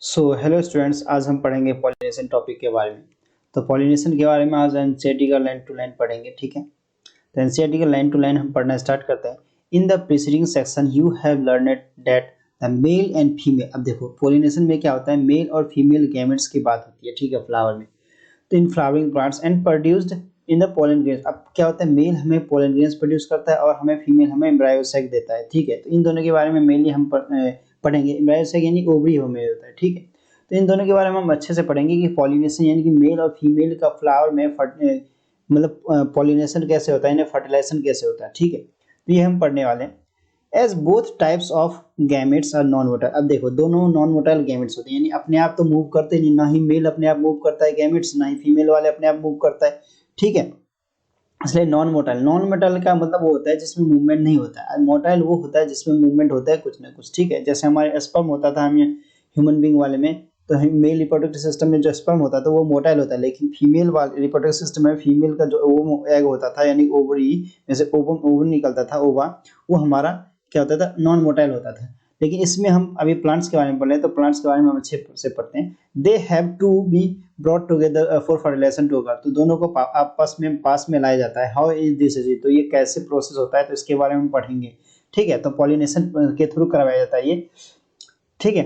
Hello students, आज हम पढ़ेंगे पॉलिनेशन टॉपिक के बारे में। तो पॉलिनेशन के बारे में आज एनसीईआरटी का लाइन टू लाइन पढ़ेंगे, ठीक है। तो एनसीईआरटी का लाइन टू लाइन हम पढ़ना स्टार्ट करते हैं। In the preceding section you have learned that the mail and female. अब देखो पॉलिनेशन में क्या होता है, मेल और फीमेल गैमेट्स की बात होती है, ठीक है, फ्लावर में। तो इन flowering plants and produced in the pollen grains. अब क्या होता है, मेल हमें पोलन ग्रेन्स प्रोड्यूस करता है और हमें फीमेल हमें एम्ब्रायो सैक देता है, ठीक है। तो इन दोनों के बारे में मेनली हम पढ़ेंगे। एम्ब्रायो सैक यानी ओवरी हमें होता है, ठीक है। तो इन दोनों के बारे में हम अच्छे से पढ़ेंगे कि पॉलिनेशन यानी कि मेल और फीमेल का फ्लावर में मतलब पॉलिनेशन कैसे होता है, इन्हें फर्टिलाइजेशन कैसे होता है, ठीक है। तो ये हम पढ़ने वाले हैं। As both types of gametes are non motile. अब देखो दोनों नॉन मोटाइल गैमेट्स होते हैं, यानी अपने आप तो मूव करते नहीं, ना ही मेल अपने आप मूव करता है गैमेट्स, ना ही फीमेल वाले अपने आप मूव करता है, ठीक है। इसलिए नॉन मोटाइल, नॉन मोटाइल का मतलब वो होता है जिसमें मूवमेंट नहीं होता है। मोटाइल वो होता है जिसमें मूवमेंट होता है कुछ ना कुछ, ठीक है। जैसे हमारे स्पर्म होता था हम ह्यूमन बींग वाले में, तो मेल रिप्रोडक्टिव सिस्टम में जो स्पर्म होता था वो मोटाइल होता है, लेकिन फीमेल वाले रिप्रोडक्टिव सिस्टम में फीमेल का जो वो एग होता था यानी ओवरी में से ओवम निकलता था, ओवा, वो हमारा क्या होता था, नॉन मोटाइल होता था। लेकिन इसमें हम अभी प्लांट्स के बारे में पढ़ रहे हैं, तो प्लांट्स के बारे में हम अच्छे से पढ़ते हैं। They have to be brought together for fertilization to occur. तो दोनों को आपस में पास में लाया जाता है। हाउ इज दिस इज, तो ये कैसे प्रोसेस होता है, तो इसके बारे में पढ़ेंगे, ठीक है। तो पॉलिनेशन के थ्रू करवाया जाता है ये, ठीक है।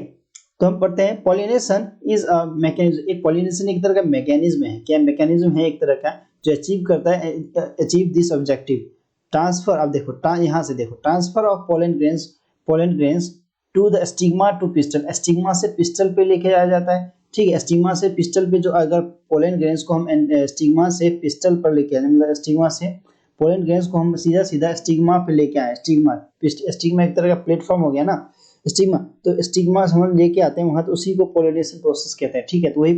तो हम पढ़ते हैं पॉलिनेशन इज अ मैकेनिज्म। एक पॉलिनेशन एक तरह का मैकेनिज्म है। क्या मैकेनिज्म है? एक तरह का जो अचीव करता है, अचीव दिस ऑब्जेक्टिव ट्रांसफर। अब देखो यहाँ से देखो, transfer of pollen grains to the stigma to pistil. Stigma से पिस्टल पे लेके जाया जाता है, ठीक है। स्टिग्मा से पिस्टल पे जो अगर पोलन ग्रेन्स को हम स्टिग्मा से पिस्टल पर लेके आए, मतलब स्टिग्मा से पोलन ग्रेन्स को हम सीधा सीधा स्टिग्मा पे लेके आए। स्टिग्मा एक तरह का प्लेटफॉर्म हो गया ना, स्टिग्मा। तो स्टिग्मा हम लेके आते हैं वहां, तो उसी को पोलिनेशन प्रोसेस कहते हैं, ठीक है। तो वही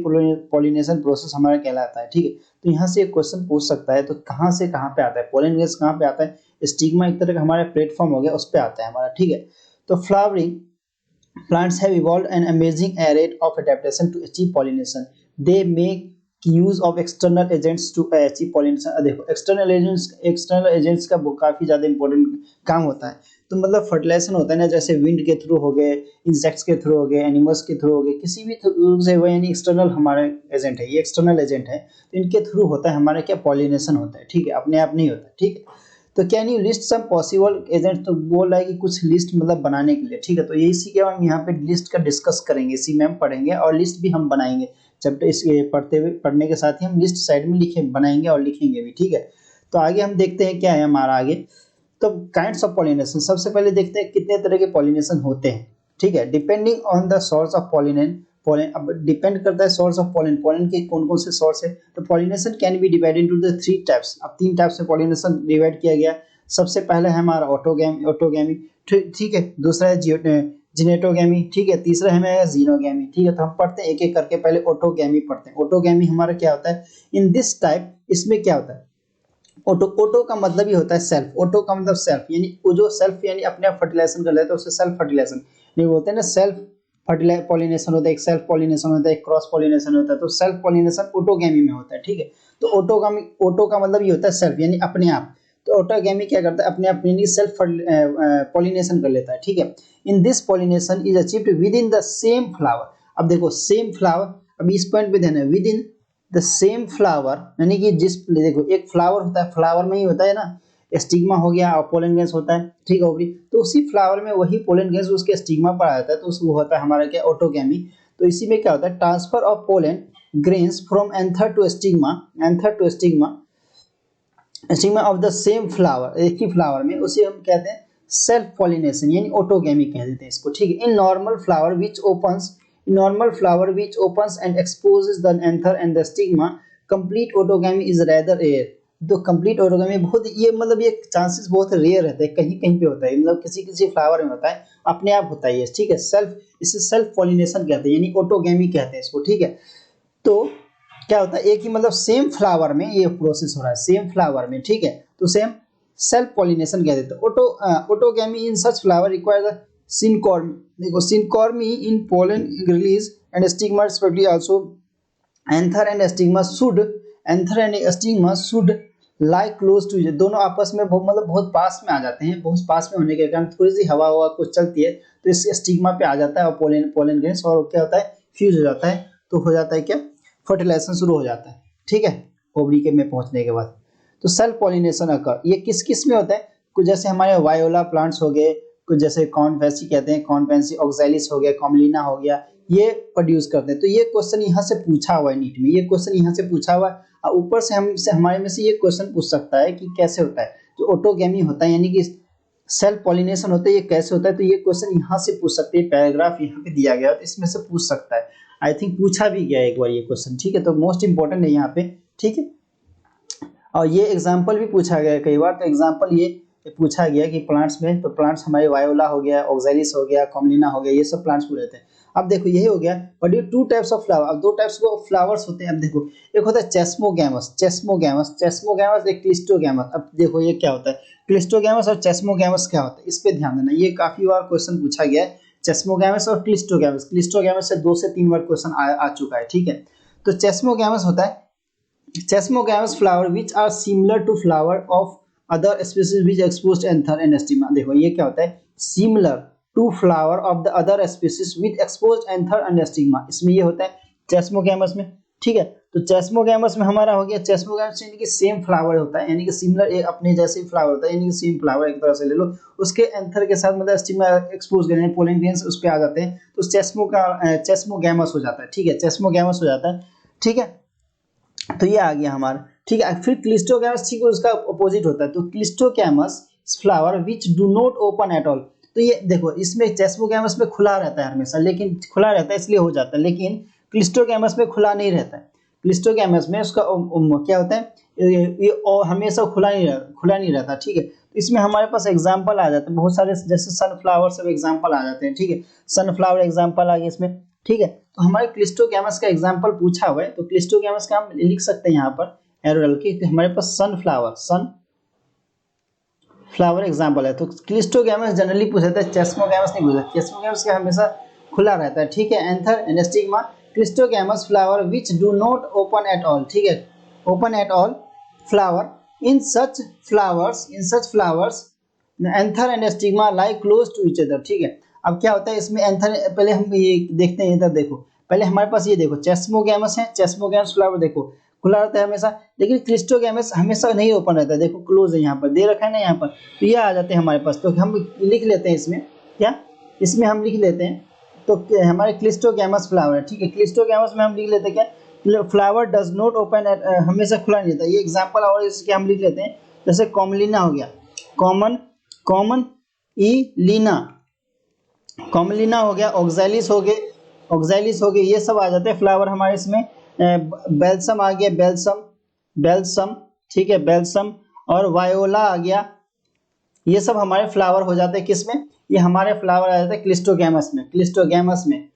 पोलिनेशन प्रोसेस हमारा कहलाता है, ठीक है। तो यहाँ से एक क्वेश्चन पूछ सकता है, तो कहाँ से कहाँ पे आता है पोलन ग्रेन्स, कहाँ पे आता है? स्टिग्मा एक तरह का हमारा प्लेटफॉर्म हो गया, उस पे आता है हमारा, ठीक है। तो flowering plants have evolved an amazing array of adaptation to achieve pollination. They make use of external agents to achieve pollination. देखो एक्सटर्नल एजेंट्स का काफी ज्यादा इंपॉर्टेंट काम होता है। तो मतलब फर्टिलाइजेशन होता है ना, जैसे विंड के थ्रू हो गए, इंसेक्ट्स के थ्रू हो गए, एनिमल्स के थ्रू हो गए, किसी भी थ्रू से हुआ, यानी एक्सटर्नल हमारे एजेंट है, ये एक्सटर्नल एजेंट है। तो इनके थ्रू होता है हमारा क्या, पॉलिनेशन होता है, ठीक है। अपने आप नहीं होता, ठीक है। तो can you list some possible agent, तो बोल रहा है कि कुछ लिस्ट मतलब बनाने के लिए, ठीक है। तो ये इसी के हम यहाँ पे लिस्ट का डिस्कस करेंगे, इसी में हम पढ़ेंगे और लिस्ट भी हम बनाएंगे। चैप्टर इस पढ़ने के साथ ही हम लिस्ट साइड में बनाएंगे और लिखेंगे भी, ठीक है। तो आगे हम देखते हैं क्या है हमारा आगे। तो काइंड्स ऑफ पॉलिनेशन, सबसे पहले देखते हैं कितने तरह के पॉलिनेशन होते हैं, ठीक है। Depending on the source of pollination, अब डिपेंड करता है सोर्स ऑफ पोलन के कौन कौन से सोर्स है। तो pollination can be divided into the three types. अब तीन टाइप्स में पॉलिनेशन डिवाइड किया गया। सबसे पहले है हमारा ऑटोगैमी, ठीक है। दूसरा है जिनेटोगैमी, ठीक है। तीसरा है हमारा जीनोगैमी, ठीक है। तो हम पढ़ते हैं एक एक करके, पहले ऑटोगैमी पढ़ते हैं। ऑटोगैमी हमारा क्या होता है इन दिस टाइप, इसमें क्या होता है, ऑटो का मतलब ही होता है सेल्फ। ऑटो का मतलब सेल्फ, यानी वो जो सेल्फ यानी अपने आप फर्टिलाइजेशन कर लेता है, उसे सेल्फ फर्टिलाइजेशन नहीं बोलते हैं ना। सेल्फ पॉलिनेशन होता है, एक सेल्फ पॉलिनेशन होता है, एक क्रॉस पॉलिनेशन होता है। तो सेल्फ पॉलिनेशन ऑटोगैमी में होता है, ठीक है। तो ऑटो का मतलब ये होता है सेल्फ यानी अपने आप। तो ऑटोगैमी क्या करता है, अपने आप यानी सेल्फ पॉलिनेशन कर लेता है, ठीक है। In this pollination is achieved with in the same flower. अब देखो सेम फ्लावर, अब इस पॉइंट पे ध्यान है, with in the same flower, यानी कि जिस, देखो एक फ्लावर होता है, फ्लावर में ही होता है ना, स्टिग्मा हो गया और पोलन ग्रेन्स होता है, ठीक है, ओवरी। तो उसी फ्लावर में वही पोलन ग्रेन्स उसके स्टिग्मा पर आ जाता है, तो वो होता है हमारा क्या, ऑटोगैमी। तो इसी में क्या होता है, transfer of pollen grains from anther to stigma of the same flower, एक ही फ्लावर में, उसे हम कहते हैं सेल्फ पॉलिनेशन यानी ऑटोगैमी कह देते हैं इसको, ठीक है। In normal flower which opens and exposes the anther and the stigma, complete autogamy is rather rare. तो कंप्लीट ऑटोगैमी बहुत, ये मतलब ये चांसेस बहुत रेयर रहते हैं, कहीं कहीं पे होता है, मतलब किसी किसी फ्लावर में होता है, अपने आप होता है ये, ठीक है। इसे सेल्फ पॉलिनेशन कहते हैं यानी ऑटोगैमी कहते हैं इसको, ठीक है। तो क्या होता है, एक ही मतलब सेम फ्लावर में ये प्रोसेस हो रहा है, सेम फ्लावर में, ठीक है। तो सेम सेल्फ पॉलिनेशन कह देते हैं। Autogamy in such flower require the synchrony. देखो synchrony in pollen release and stigma especially also anther and stigma should lie close to, दोनों आपस में मतलब बहुत पास में आ जाते हैं। बहुत पास में होने के कारण थोड़ी सी हवा कुछ चलती है तो इस स्टिग्मा पे आ जाता है और पोलन ग्रेन्स, और क्या होता है फ्यूज हो जाता है तो हो जाता है क्या, फर्टिलाइजेशन शुरू हो जाता है, ठीक है, ओवरी के में पहुंचने के बाद। तो सेल्फ पॉलिनेशन अकर ये किस किस में होता है, कुछ जैसे हमारे वायोला प्लांट्स हो गए, कुछ जैसे कॉर्नफेसी कहते हैं, कॉर्नफेसी ऑक्सैलिस हो गया, कॉमलिना हो गया, ये प्रोड्यूस करते हैं। तो ये क्वेश्चन यहाँ से पूछा हुआ है नीट में, ये क्वेश्चन यहाँ से पूछा हुआ है, और ऊपर से हमसे हमारे में से ये क्वेश्चन पूछ सकता है कि कैसे होता है जो ऑटोगेमी होता है, यानी कि सेल्फ पॉलिनेशन होता है, ये कैसे होता है। तो ये क्वेश्चन यहाँ से पूछ सकते हैं, पैराग्राफ यहाँ पे दिया गया है तो इसमें से पूछ सकता है। आई थिंक पूछा भी गया एक बार ये क्वेश्चन, ठीक है, तो मोस्ट इंपॉर्टेंट है यहाँ पे, ठीक है। और ये एग्जाम्पल भी पूछा गया है कई बार, तो एग्जाम्पल ये पूछा गया कि प्लांट्स में, तो प्लांट्स हमारे वायोला हो गया, ऑक्सैलिस हो गया, कॉमलिना हो गया, ये सब प्लांट्स पूरे रहते हैं। अब देखो यही हो गया, बट ये टू टाइप्स ऑफ फ्लावर, अब दो टाइप्स ऑफ फ्लावर्स होते हैं। अब देखो एक होता है चेस्मोगैमस, चेस्मोगैमस, चेस्मोगैमस, एक क्लिस्टोगैमस। अब देखो ये क्या होता है, क्लिस्टोगैमस और चेस्मोगैमस क्या होता है, इस पे ध्यान देना, ये काफी बार क्वेश्चन पूछा गया है, चेस्मोगैमस और क्लिस्टोगैमस। क्लिस्टोगैमस से 2 से 3 बार क्वेश्चन आ चुका है, ठीक है। तो चेस्मोगैमस होता है, chasmogamous flower which are similar to flower of other species which exposed anther and stigma. देखो ये क्या होता है, similar to flower of the other species with exposed anther and stigma, इसमें ये होता है चेस्मोगैमस में, ठीक है। तो चेस्मोगैमस में हमारा हो गया, चेस्मोगैमस यानी कि सेम फ्लावर होता है, यानी कि सिमिलर अपने जैसे ही फ्लावर होता है, यानी कि सेम फ्लावर एक तरह से ले लो, उसके एंथर के साथ मतलब स्टिग्मा एक्सपोज करने पोलन ग्रेन्स उस पे आ जाते हैं, तो चेस्मोगैमस हो जाता है, ठीक है, चेस्मोगैमस हो जाता है, ठीक है। तो ये आ गया हमारा, ठीक है। फिर क्लिस्टोगैमस, ठीक है, उसका अपोजिट होता है, तो cleistogamous flower which do not open at all. तो ये देखो इसमें चेस्मोगैमस में खुला रहता है हमेशा, लेकिन खुला रहता है इसलिए हो जाता है, लेकिन क्लिस्टोगैमस में खुला नहीं रहता है। क्लिस्टोगैमस में उसका क्या होता है, ये हमेशा खुला नहीं रहता, ठीक है। तो इसमें हमारे पास एग्जाम्पल आ जाते हैं बहुत सारे, जैसे सनफ्लावर सब एग्जाम्पल आ जाते हैं, ठीक है, सनफ्लावर एग्जाम्पल आ गया इसमें, ठीक है। तो हमारे क्लिस्टोगैमस का एग्जाम्पल पूछा हुआ है, तो क्लिस्टोगैमस का हम लिख सकते हैं यहाँ पर एरो डाल के, हमारे पास सनफ्लावर एग्जाम्पल है। तो क्लिस्टोगैमस जनरली पूछा जाता है, चेस्मोगैमस नहीं पूछा, चेस्मोगैमस का हमेशा खुला रहता है, ठीक है। Anther and stigma, cleistogamous flower which do not open at all, ठीक है, open at all flower, in such flowers anther and stigma lie close to each other, ठीक है। अब क्या होता है इसमें एंथर, पहले हम ये देखते हैं, इधर देखो, पहले हमारे पास ये देखो चेस्मोगैमस है, चेस्मोगैमस फ्लावर देखो खुला रहता है हमेशा, लेकिन क्लिस्टोगैमस हमेशा नहीं ओपन रहता है, देखो क्लोज है, यहाँ पर दे रखा है ना यहाँ पर, तो ये आ जाते हैं हमारे पास। तो हम लिख लेते हैं इसमें क्या, इसमें हम लिख लेते हैं, तो हमारे क्लिस्टोगैमस फ्लावर है, ठीक है। क्लिस्टोगैमस में हम लिख लेते हैं क्या, flower does not open eight, हमेशा खुला नहीं रहता, ये एग्जाम्पल, और इसके हम लिख लेते हैं, जैसे कॉमलिना हो गया, कॉमन लीना, कॉमलिना हो गया, ऑक्सैलिस हो गए, ये सब आ जाते हैं फ्लावर हमारे इसमें। बेल्सम आ गया, बेल्सम, ठीक है, बेल्सम, और वायोला आ गया, ये सब हमारे फ्लावर हो जाते हैं किसमें, ये हमारे फ्लावर आ जाते हैं क्लिस्टोगैमस में,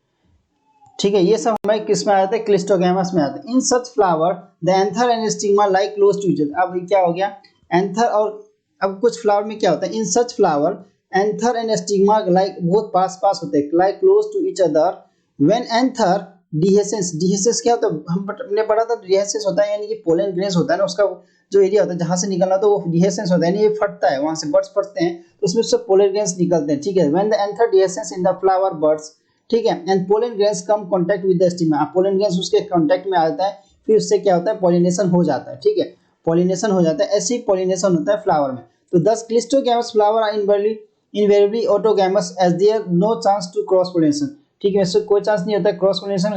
ठीक है। ये सब हमारे किस में आ जाते हैं, क्लिस्टोगैमस में आते हैं। In such flower the anther and stigma like close to each other. अब क्या हो गया, एंथर, और अब कुछ फ्लावर में क्या होता है, in such flower anther and stigma like बहुत पास होते हैं, like close to each other when anther dehiscence क्या होता है, हमने पढ़ा था, डिहेसेंस होता है यानी कि पोलन ग्रेन्स होता है ना, उसका जो एरिया होता है जहां से निकलना, तो वो डिहेसेंस होता है, यानी ये फटता है, वहां से बर्ड्स फटते हैं, तो उसमें से पोलन ग्रेन्स निकलते हैं, ठीक है। When the anther डिहेसेंस in the flower birds, ठीक है, and pollen grains come contact with the stigma, pollen grains उसके कांटेक्ट में आता है, फिर उससे क्या होता है, पॉलिनेशन हो जाता है, ठीक है, पॉलिनेशन हो जाता है, ऐसे ही पॉलिनेशन होता है फ्लावर में। तो 10 cleistogamous flower are invariably autogamous as there no chance to cross pollination, ठीक है, इससे कोई चांस नहीं होता है cross pollination.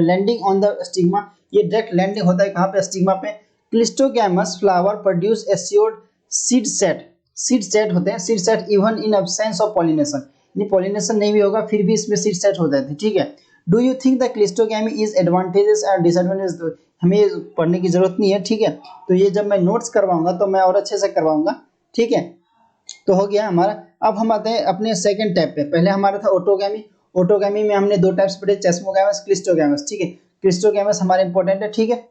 Landing on the stigma, ये डायरेक्ट लैंडिंग होता है कहाँ पे, स्टिग्मा पे। Cleistogamous flower produce assured seed set होते हैं, seed set even in absence of pollination, यानी पॉलिनेशन नहीं भी होगा फिर भी इसमें सीड सेट हो जाते हैं, ठीक है। Do you think the cleistogamy is advantages और डिसएडवांटेजेस, हमें पढ़ने की जरूरत नहीं है, ठीक है, तो ये जब मैं नोट्स करवाऊंगा तो मैं और अच्छे से करवाऊंगा, ठीक है। तो हो गया हमारा। अब हम आते हैं अपने सेकंड टाइप पे, पहले हमारा था ऑटोगैमी में हमने 2 टाइप्स पढ़े, चेस्मोगैमस, क्लिस्टोगैमस, ठीक है, क्लिस्टोगैमस हमारे इंपॉर्टेंट है, ठीक है।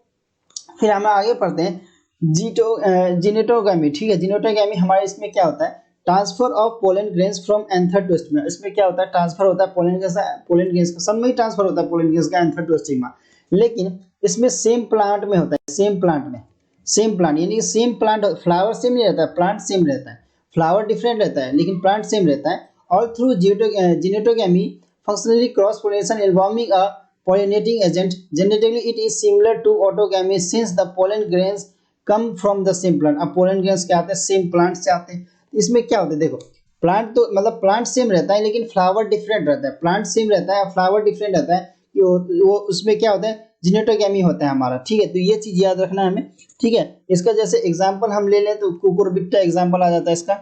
फिर हम आगे पढ़ते हैं जिनेटोगैमी, ठीक है, जिनेटोगैमी हमारे इसमें क्या होता है, transfer of pollen grains from anther to stigma, इसमें क्या होता है, ट्रांसफर होता है पोलन ग्रेन्स का, सब में ही ट्रांसफर होता है पोलन ग्रेन्स का एंथर टू स्टिग्मा, लेकिन इसमें सेम प्लांट में होता है, सेम प्लांट यानी कि सेम प्लांट, फ्लावर सेम नहीं रहता है, प्लांट सेम रहता है, फ्लावर डिफरेंट रहता है लेकिन प्लांट सेम रहता है। All through geitonogamy functionally cross pollination involving a pollinating agent. Genetically, it is similar to autogamy since the pollen grains come from the same plant. अब pollen grains क्या आते हैं? Same plant से आते हैं। इसमें क्या होता है? देखो, प्लांट तो मतलब प्लांट सेम रहता है लेकिन फ्लावर डिफरेंट रहता है। प्लांट सेम रहता है, फ्लावर डिफरेंट रहता है। वो उसमें क्या होता है? जिनेटोगैमी होता है हमारा, ठीक है। तो ये चीज याद रखना है हमें, ठीक है। इसका जैसे एग्जांपल हम ले लें तो कुकुरबिट्टा एग्जांपल आ जाता है इसका,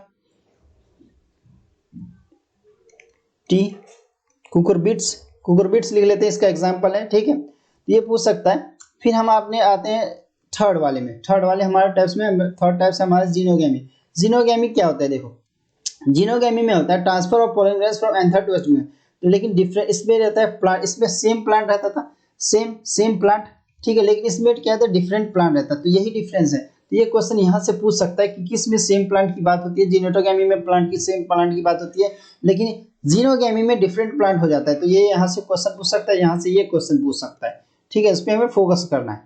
टी कुकुरबिट्स लिख लेते हैं, इसका एग्जांपल है, ठीक है। तो ये पूछ सकता है। फिर हम अपने आते हैं थर्ड वाले में। थर्ड वाले हमारे टाइप्स में थर्ड टाइप्स है हमारा जीनोगैमी। जीनोगैमी क्या होता है? देखो, जीनोगैमी में होता है transfer of pollen grains from anther to एस्टम। तो लेकिन डिफरेंट इसमें रहता है प्लांट, इसमें सेम प्लांट रहता था, सेम प्लांट, ठीक है। लेकिन इसमें क्या रहता है? डिफरेंट प्लांट रहता है। तो यही डिफरेंस है। तो ये क्वेश्चन यहाँ से पूछ सकता है कि किस में सेम प्लांट की बात होती है। जीनोटोगैमी में प्लांट की सेम प्लांट की बात होती है, लेकिन जीनोगैमी में डिफरेंट प्लांट हो जाता है। तो ये यहाँ से क्वेश्चन पूछ सकता है, यहाँ से ये क्वेश्चन पूछ सकता है, ठीक है। इस पर हमें फोकस करना है,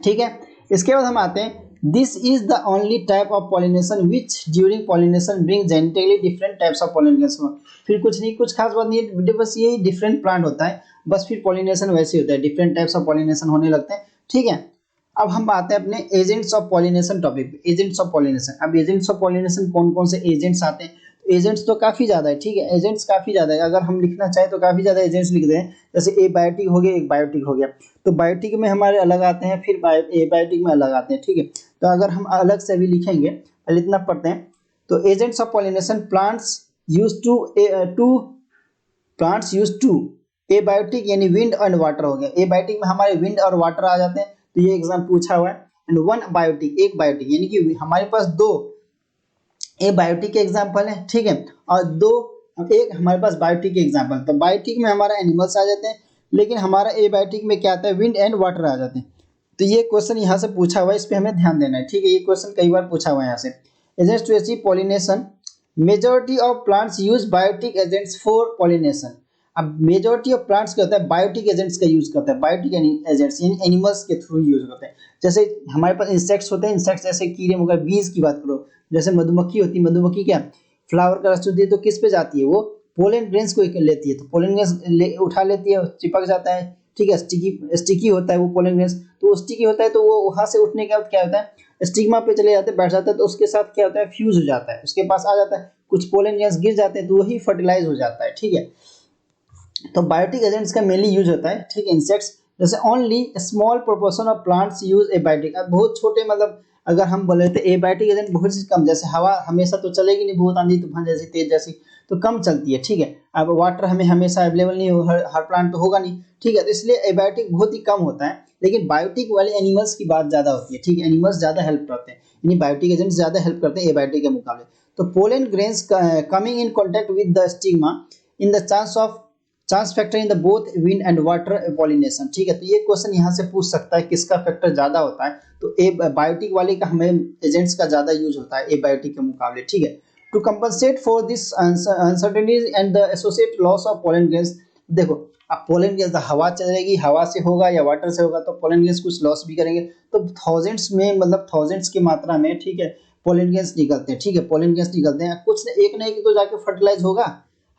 ठीक है। इसके बाद हम आते हैं, this is the only type of pollination which during pollination bring genetically different types of pollination. फिर कुछ नहीं, कुछ खास बात नहीं है, बस यही डिफरेंट प्लांट होता है, बस फिर पॉलिनेशन वैसे होता है, डिफरेंट टाइप्स ऑफ पॉलिनेशन होने लगते हैं, ठीक है। अब हम आते हैं अपने एजेंट्स ऑफ पॉलिनेशन टॉपिक पे। एजेंट्स ऑफ पॉलिनेशन, अब एजेंट्स ऑफ पॉलिनेशन कौन कौन से एजेंट्स आते हैं? एजेंट्स तो काफी ज्यादा है, ठीक है। एजेंट्स काफी ज्यादा है, अगर हम लिखना चाहें तो काफी ज्यादा एजेंट्स लिख दें। जैसे एबायोटिक हो गया, एक बायोटिक हो गया, तो बायोटिक में हमारे अलग आते हैं, फिर एबायोटिक में अलग आते हैं, ठीक है। तो अगर हम अलग से भी लिखेंगे, पहले इतना पढ़ते हैं। तो agents of pollination, plants use two abiotic यानी विंड एंड वाटर हो गया। एबायोटिक में हमारे विंड और वाटर आ जाते हैं, तो ये एग्जाम पूछा हुआ है। एंड वन बायोटिक, एक बायोटिक, यानी कि हमारे पास दो एबायोटिक के एग्जाम्पल है, ठीक है, और एक हमारे पास बायोटिक के एग्जाम्पल। तो बायोटिक में हमारा एनिमल्स आ जाते हैं, लेकिन हमारा एबायोटिक में क्या आता है? विंड एंड वाटर आ जाते हैं। तो ये क्वेश्चन यहाँ से पूछा हुआ है, इस पर हमें ध्यान देना है, ठीक है। ये क्वेश्चन कई बार पूछा हुआ है यहाँ से। Agents to achieve pollination, majority of plants use biotic agents for pollination. अब मेजॉरिटी ऑफ प्लांट्स क्या होता है? बायोटिक एजेंट्स का यूज करता है, बायोटिक एजेंट्स यानी एनिमल्स के थ्रू यूज करते हैं। जैसे हमारे पास इंसेक्ट्स होते हैं, इंसेक्ट्स जैसे कीड़े मकोड़े, बीज की बात करो, जैसे मधुमक्खी होती है, मधुमक्खी क्या फ्लावर का रस होती है, तो किस पे जाती है? वो पोलन ग्रेन्स को लेती है, तो पोलन ग्रेन्स उठा लेती है, चिपक जाता है, ठीक है। स्टिकी होता है वो पोलन ग्रेन्स, तो वो स्टिकी होता है, तो वो वहां से उठने के बाद क्या होता है? स्टिग्मा पे चले जाते हैं, बैठ जाता है, तो उसके साथ क्या होता है? फ्यूज हो जाता है, उसके पास आ जाता है, कुछ पोलन ग्रेन्स गिर जाते हैं, तो वही फर्टिलाइज हो जाता है, ठीक है। तो बायोटिक एजेंट्स का मेनली यूज होता है, ठीक है, इंसेक्ट्स। जैसे only small proportion of plants use abiotic, अब बहुत छोटे, मतलब अगर हम बोले तो एबायोटिक एजेंट बहुत सी कम, जैसे हवा हमेशा तो चलेगी नहीं, बहुत आंधी तूफान जैसी तेज जैसी तो कम चलती है, ठीक है। अब वाटर हमें हमेशा अवेलेबल नहीं हो, हर प्लांट तो होगा नहीं, ठीक है। तो इसलिए एबायोटिक बहुत ही कम होता है, लेकिन बायोटिक वाले एनिमल्स की बात ज्यादा होती है, ठीक है। एनिमल्स ज्यादा हेल्प करते हैं, यानी बायोटिक एजेंट्स ज्यादा हेल्प करते हैं एबायोटिक के मुकाबले। तो pollen grains coming in contact with the stigma in the chance factor in the both wind and water pollination, ठीक है। तो ये क्वेश्चन यहाँ से पूछ सकता है किसका फैक्टर ज्यादा होता है? तो ए बायोटिक वाले का हमें एजेंट्स का ज्यादा यूज होता है एबायोटिक के मुकाबले, ठीक है। To compensate for this uncertainties and the associated loss of pollen grains, देखो अब पोलन ग्रेन्स हवा चलेगी, हवा से होगा या वाटर से होगा, तो पोलन ग्रेन्स कुछ लॉस भी करेंगे, तो थाउजेंड्स में, मतलब थाउजेंड्स की मात्रा में, ठीक है, पोलन ग्रेन्स निकलते हैं, ठीक है। पोलन ग्रेन्स निकलते हैं, कुछ एक ना एक तो जाके फर्टिलाइज होगा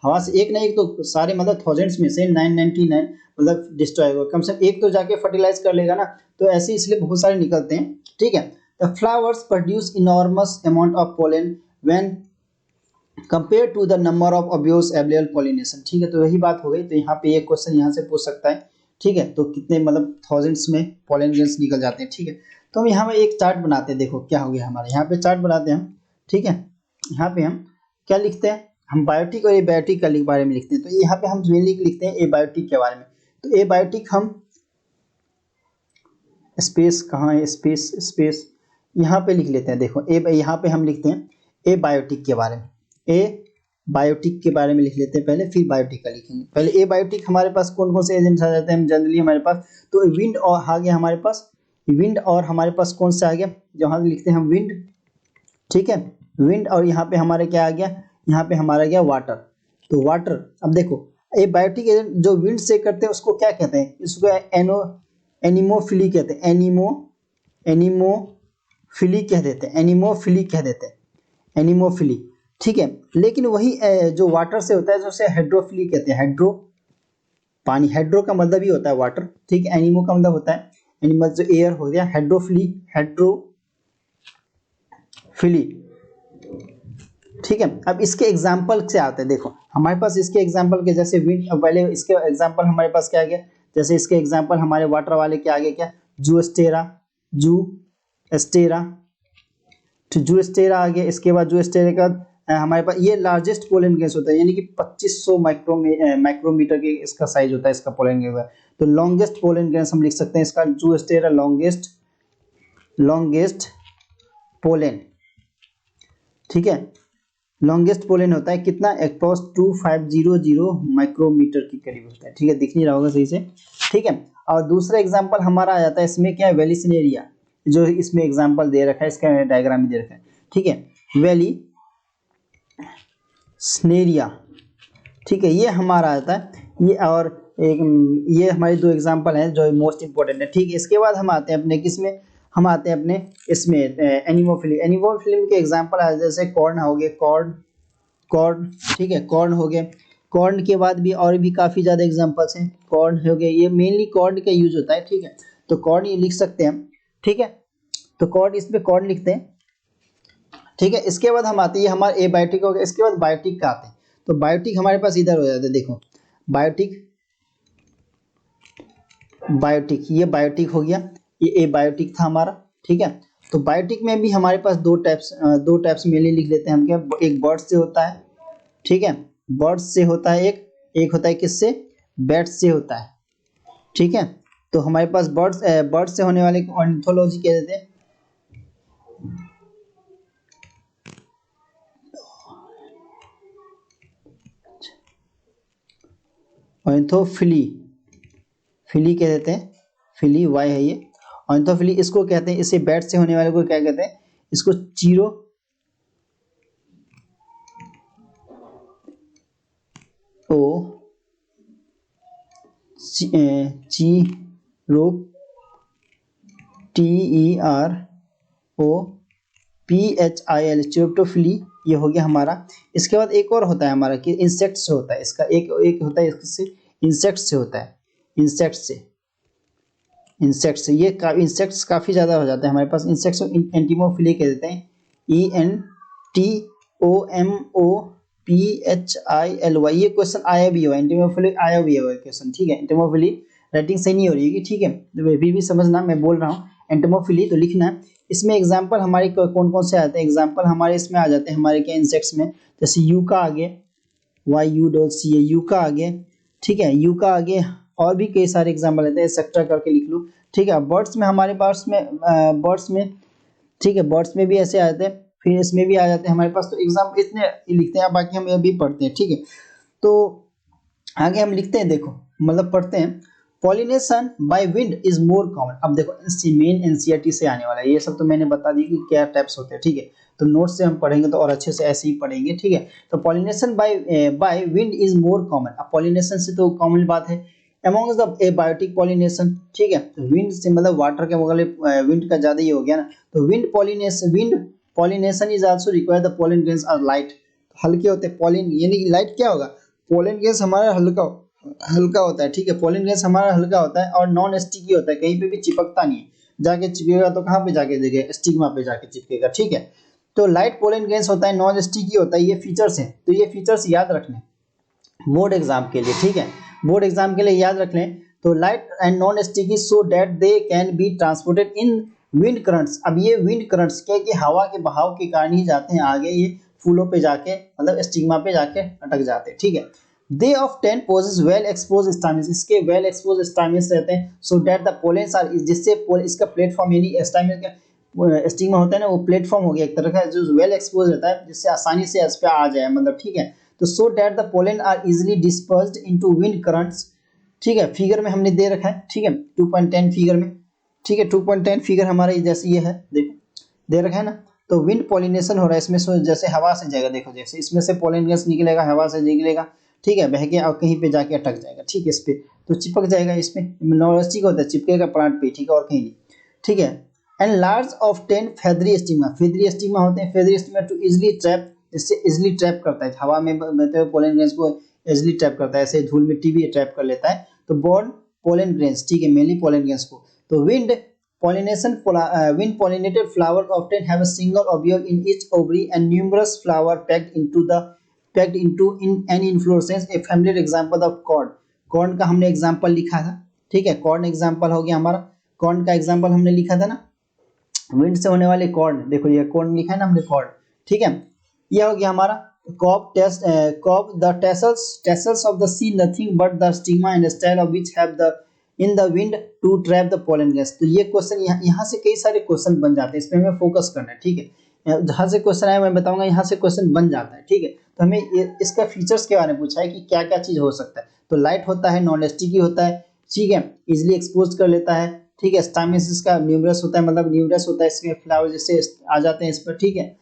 हवा से, एक ना एक तो सारे, मतलब थाउजेंड्स में से 999 मतलब डिस्ट्रॉय होगा, कम से कम एक तो जाके फर्टिलाइज कर लेगा ना। तो ऐसे इसलिए बहुत सारे निकलते हैं, ठीक है। The flowers produce enormous amount of pollen when compare to the number of ovules available pollination, ठीक है। तो वही बात हो गई। तो यहाँ पे एक क्वेश्चन यहाँ से पूछ सकता है, ठीक है। तो कितने, मतलब थाउजेंड्स में पोलन ग्रेन्स निकल जाते हैं, ठीक है। तो हम यहाँ पे एक चार्ट बनाते हैं, देखो क्या हो गया हमारे यहाँ पे चार्ट बनाते हैं हम, ठीक है। यहाँ पे हम क्या लिखते हैं? हम बायोटिक और एबायोटिक के बारे में लिखते हैं। तो यहाँ पे हम मेनली लिखते हैं एबायोटिक के बारे में। तो एबायोटिक हम स्पेस कहाँ है? स्पेस यहाँ पे लिख लेते हैं। देखो यहाँ पे हम लिखते हैं एबायोटिक के बारे में, एबायोटिक के बारे में लिख लेते हैं पहले, फिर बायोटिक का लिखेंगे। पहले एबायोटिक हमारे पास कौन कौन से एजेंट्स आ जाते हैं जनरली हमारे पास? तो विंड और आ गया हमारे पास, विंड, और हमारे पास कौन सा आ गया? जहाँ लिखते हैं हम विंड, ठीक है, विंड, और यहाँ पे हमारे क्या आ गया? यहाँ पे हमारा गया वाटर। तो वाटर, अब देखो एबायोटिक एजेंट जो विंड से करते हैं उसको क्या कहते हैं? इसको एनिमोफिली कहते हैं, एनिमोफिली कह देते हैं, एनिमोफिली, ठीक है। लेकिन वही जो वाटर से होता है, जो उसे हाइड्रोफिली कहते हैं, पानी, हाइड्रो का मतलब ही होता है वाटर, ठीक है। एनिमो का मतलब होता है एनिमल, जो एयर हो गया, हाइड्रोफिली, हाइड्रोफिली, ठीक है। अब इसके एग्जाम्पल से आते हैं, देखो हमारे पास इसके एग्जाम्पल के जैसे विंड, पहले इसके एग्जाम्पल हमारे पास क्या आ गया, जैसे इसके एग्जाम्पल हमारे वाटर वाले क्या आ गए, क्या जूस्टेरा, जूस्टेरा, तो जूस्टेरा आ गया। इसके बाद जूस्टेरा का हमारे पास ये लार्जेस्ट पोलन ग्रेन्स होता है, यानी कि 2500 माइक्रोमीटर के इसका साइज होता है, इसका पोलन ग्रेन। तो लॉन्गेस्ट पोलन ग्रेन्स हम लिख सकते हैं इसका जूस्टेरा, लॉन्गेस्ट पोलन, ठीक है। लॉन्गेस्ट पोलन होता है कितना, अप्रॉक्स 2500 माइक्रोमीटर के करीब होता है, ठीक है। दिख नहीं रहा होगा सही से, ठीक है। और दूसरा एग्जांपल हमारा आ जाता है इसमें, क्या है, वेलिसिनेरिया, जो इसमें एग्जांपल दे रखा है, इसका डायग्राम में दे रखा है, ठीक है। वेलिस्नेरिया, ठीक है, ये हमारा आता है, ये और एक, ये हमारे दो एग्जांपल हैं जो मोस्ट इंपॉर्टेंट है, ठीक है। इसके बाद हम आते हैं अपने किसमें, हम आते हैं अपने इसमें एनिमोफिली। एनिमोफिली के एग्जांपल आ जैसे कॉर्न हो गए, कॉर्न, ठीक है, कॉर्न हो गए। कॉर्न के बाद भी और भी काफ़ी ज़्यादा एग्जांपल्स हैं, कॉर्न हो गए, ये मेनली कॉर्न का यूज होता है, ठीक है। तो कॉर्न ये लिख सकते हैं हम, ठीक है। तो कॉर्न, इसमें कॉर्न लिखते हैं, ठीक है। इसके बाद हम आते हैं, ये हमारा एबायोटिक हो गया। इसके बाद बायोटिक का आते हैं, तो बायोटिक हमारे पास इधर हो जाता है, देखो बायोटिक, ये बायोटिक हो गया, ये एबायोटिक था हमारा, ठीक है। तो बायोटिक में भी हमारे पास दो टाइप्स मेनली लिख लेते हैं हम, क्या, एक बर्ड से होता है, ठीक है, बर्ड से होता है, एक होता है किससे, बैट से होता है, ठीक है। तो हमारे पास बर्ड से होने वाले को ऑर्निथोलॉजी कह देते हैं, ऑर्निथोफिली, कह देते हैं, फिली वाई है ये, ऑर्निथोफिली इसको कहते हैं। इसे बैट से होने वाले को क्या कहते हैं, इसको चीरो, TEROPHIL, चिरोप्टोफिली, ये हो गया हमारा। इसके बाद एक और होता है हमारा कि इंसेक्ट से होता है, इसका एक होता है, इससे इंसेक्ट से होता है, इंसेक्ट्स, ये इंसेक्ट्स काफ़ी ज़्यादा हो जाते हैं हमारे पास। इंसेक्ट्स एंटीमोफिली कह देते हैं, ENTOMOPHILY। ये क्वेश्चन आया भी हुआ, एंटीमोफिली आया भी हुआ क्वेश्चन, ठीक है। एंटीमोफिली राइटिंग सही नहीं हो रही है, ठीक है, तो फिर भी समझना, मैं बोल रहा हूँ एंटीमोफिली तो लिखना है। इसमें एग्जाम्पल हमारे कौन कौन से आते हैं, एग्जाम्पल हमारे इसमें आ जाते हैं हमारे क्या, इंसेक्ट्स में, जैसे यूका आगे, YUCA, यूका आगे, ठीक है, यूका आगे, और भी कई सारे एग्जाम्पल आते हैं, एक्सेट्रा करके लिख लो, ठीक है। बर्ड्स में हमारे पास में ठीक है, बर्ड्स में भी ऐसे आते हैं, फिर इसमें भी आ जाते हैं हमारे पास। तो एग्जाम इतने लिखते हैं, बाकी हम ये भी पढ़ते हैं, ठीक है। तो आगे हम लिखते हैं, देखो मतलब पढ़ते हैं, pollination by wind is more common. अब देखो मेन एनसीईआरटी से आने वाला है, ये सब तो मैंने बता दी कि क्या टाइप्स होते हैं, ठीक है। तो नोट से हम पढ़ेंगे तो और अच्छे से ऐसे ही पढ़ेंगे, ठीक है। तो pollination by wind is more common. अब पॉलिनेशन से तो कॉमन बात है, अमॉन्ग्स द एबायोटिक पॉलिनेशन, ठीक है। तो विंड से मतलब वाटर के मुकाबले विंड का ज़्यादा ही हो गया ना। तो wind pollination is also require the pollen grains are light, हल्के होते हैं पोलन, यानी कि लाइट क्या होगा, पोलन ग्रेन्स हमारा हल्का होता है, ठीक है। पोलन ग्रेन्स हमारा हल्का होता है और नॉन स्टिकी होता है, कहीं पे भी चिपकता नहीं है, जाके चिपकेगा तो कहाँ पे जाके देगा, स्टिग्मा पे जाके चिपकेगा, ठीक है। तो लाइट पोलन ग्रेन्स होता है, नॉन स्टिकी होता है, ये फीचर्स हैं, तो ये फीचर्स याद रखने बोर्ड एग्जाम के लिए, ठीक है, बोर्ड एग्जाम के लिए याद रख लें। तो light and non sticky so that they can be transported in wind currents. अब ये विंड करंट्स क्या है कि हवा के बहाव के कारण ही जाते हैं आगे, ये फूलों पे जाके मतलब स्टिग्मा पे जाके अटक जाते हैं, ठीक है। दे ऑफ 10 पोजेस वेल एक्सपोज स्टाइमिस, इसके वेल एक्सपोज स्टाइमिस रहते हैं, so that the pollens are, जिससे इसका प्लेटफॉर्म यानी स्टाइमिस का स्टिग्मा होता है ना, वो प्लेटफॉर्म हो गया एक तरह का, जो वेल एक्सपोज रहता है, जिससे आसानी से इस पे आ जाए, मतलब ठीक है। तो so that the pollen are easily dispersed into wind currents, ठीक है। फिगर में हमने दे रखा है, ठीक है, 2.10 फिगर में, ठीक है, 2.10 फिगर हमारा जैसे ये है, देखो दे रखा है ना। तो विंड पॉलिनेशन हो रहा है इसमें, सो जैसे हवा से जाएगा, देखो जैसे इसमें से पोलन गैस निकलेगा, हवा से निकलेगा, ठीक है, बह के और कहीं पे जाके अटक जाएगा, ठीक है, इस पे तो चिपक जाएगा, इसमें नॉर्मल होता है, चिपकेगा प्लांट पे, ठीक है, और कहीं नहीं, ठीक है। एंड लार्ज ऑफ 10 फेदरी स्टिग्मा होते हैं, feathery stigma to easily trap, इससे इजिली ट्रैप करता है हवा में बहते हुए पोलन ग्रेन्स को, इजिली ट्रैप करता है, ऐसे धूल मिट्टी भी ट्रैप कर लेता है, तो बोर्न पोलन ग्रेन्स, ठीक है, मेनली पोलन ग्रेन्स को। तो wind pollinated flower often have a single ovule in each ovary and numerous flower packed into in an inflorescence, a familiar example of corn। Corn का हमने example लिखा था, ठीक है, कॉर्न एग्जांपल हो गया हमारा, कॉर्न का एग्जांपल हमने लिखा था ना, विंड से होने वाले कॉर्न, देखो ये कॉर्न लिखा है ना हमने कॉर्न, ठीक है। ये हो गया हमारा cob the tassels of the sea nothing but the stigma and style of which have the in the wind to trap the pollen gas। तो ये क्वेश्चन यहाँ से कई सारे क्वेश्चन बन जाते हैं, इस पे हमें फोकस करना है, ठीक है। जहाँ से क्वेश्चन आया मैं बताऊंगा, यहाँ से क्वेश्चन बन जाता है, ठीक है। तो हमें इसका फीचर्स के बारे में पूछा है कि क्या क्या चीज हो सकता है। तो लाइट होता है, नॉन स्टिकी होता है, ठीक है, इजिली एक्सपोज कर लेता है, ठीक है, स्टाइमिस इसका न्यूमरस होता है, मतलब न्यूमरस होता है, इसके फ्लावर जैसे आ जाते हैं इस पर, ठीक है।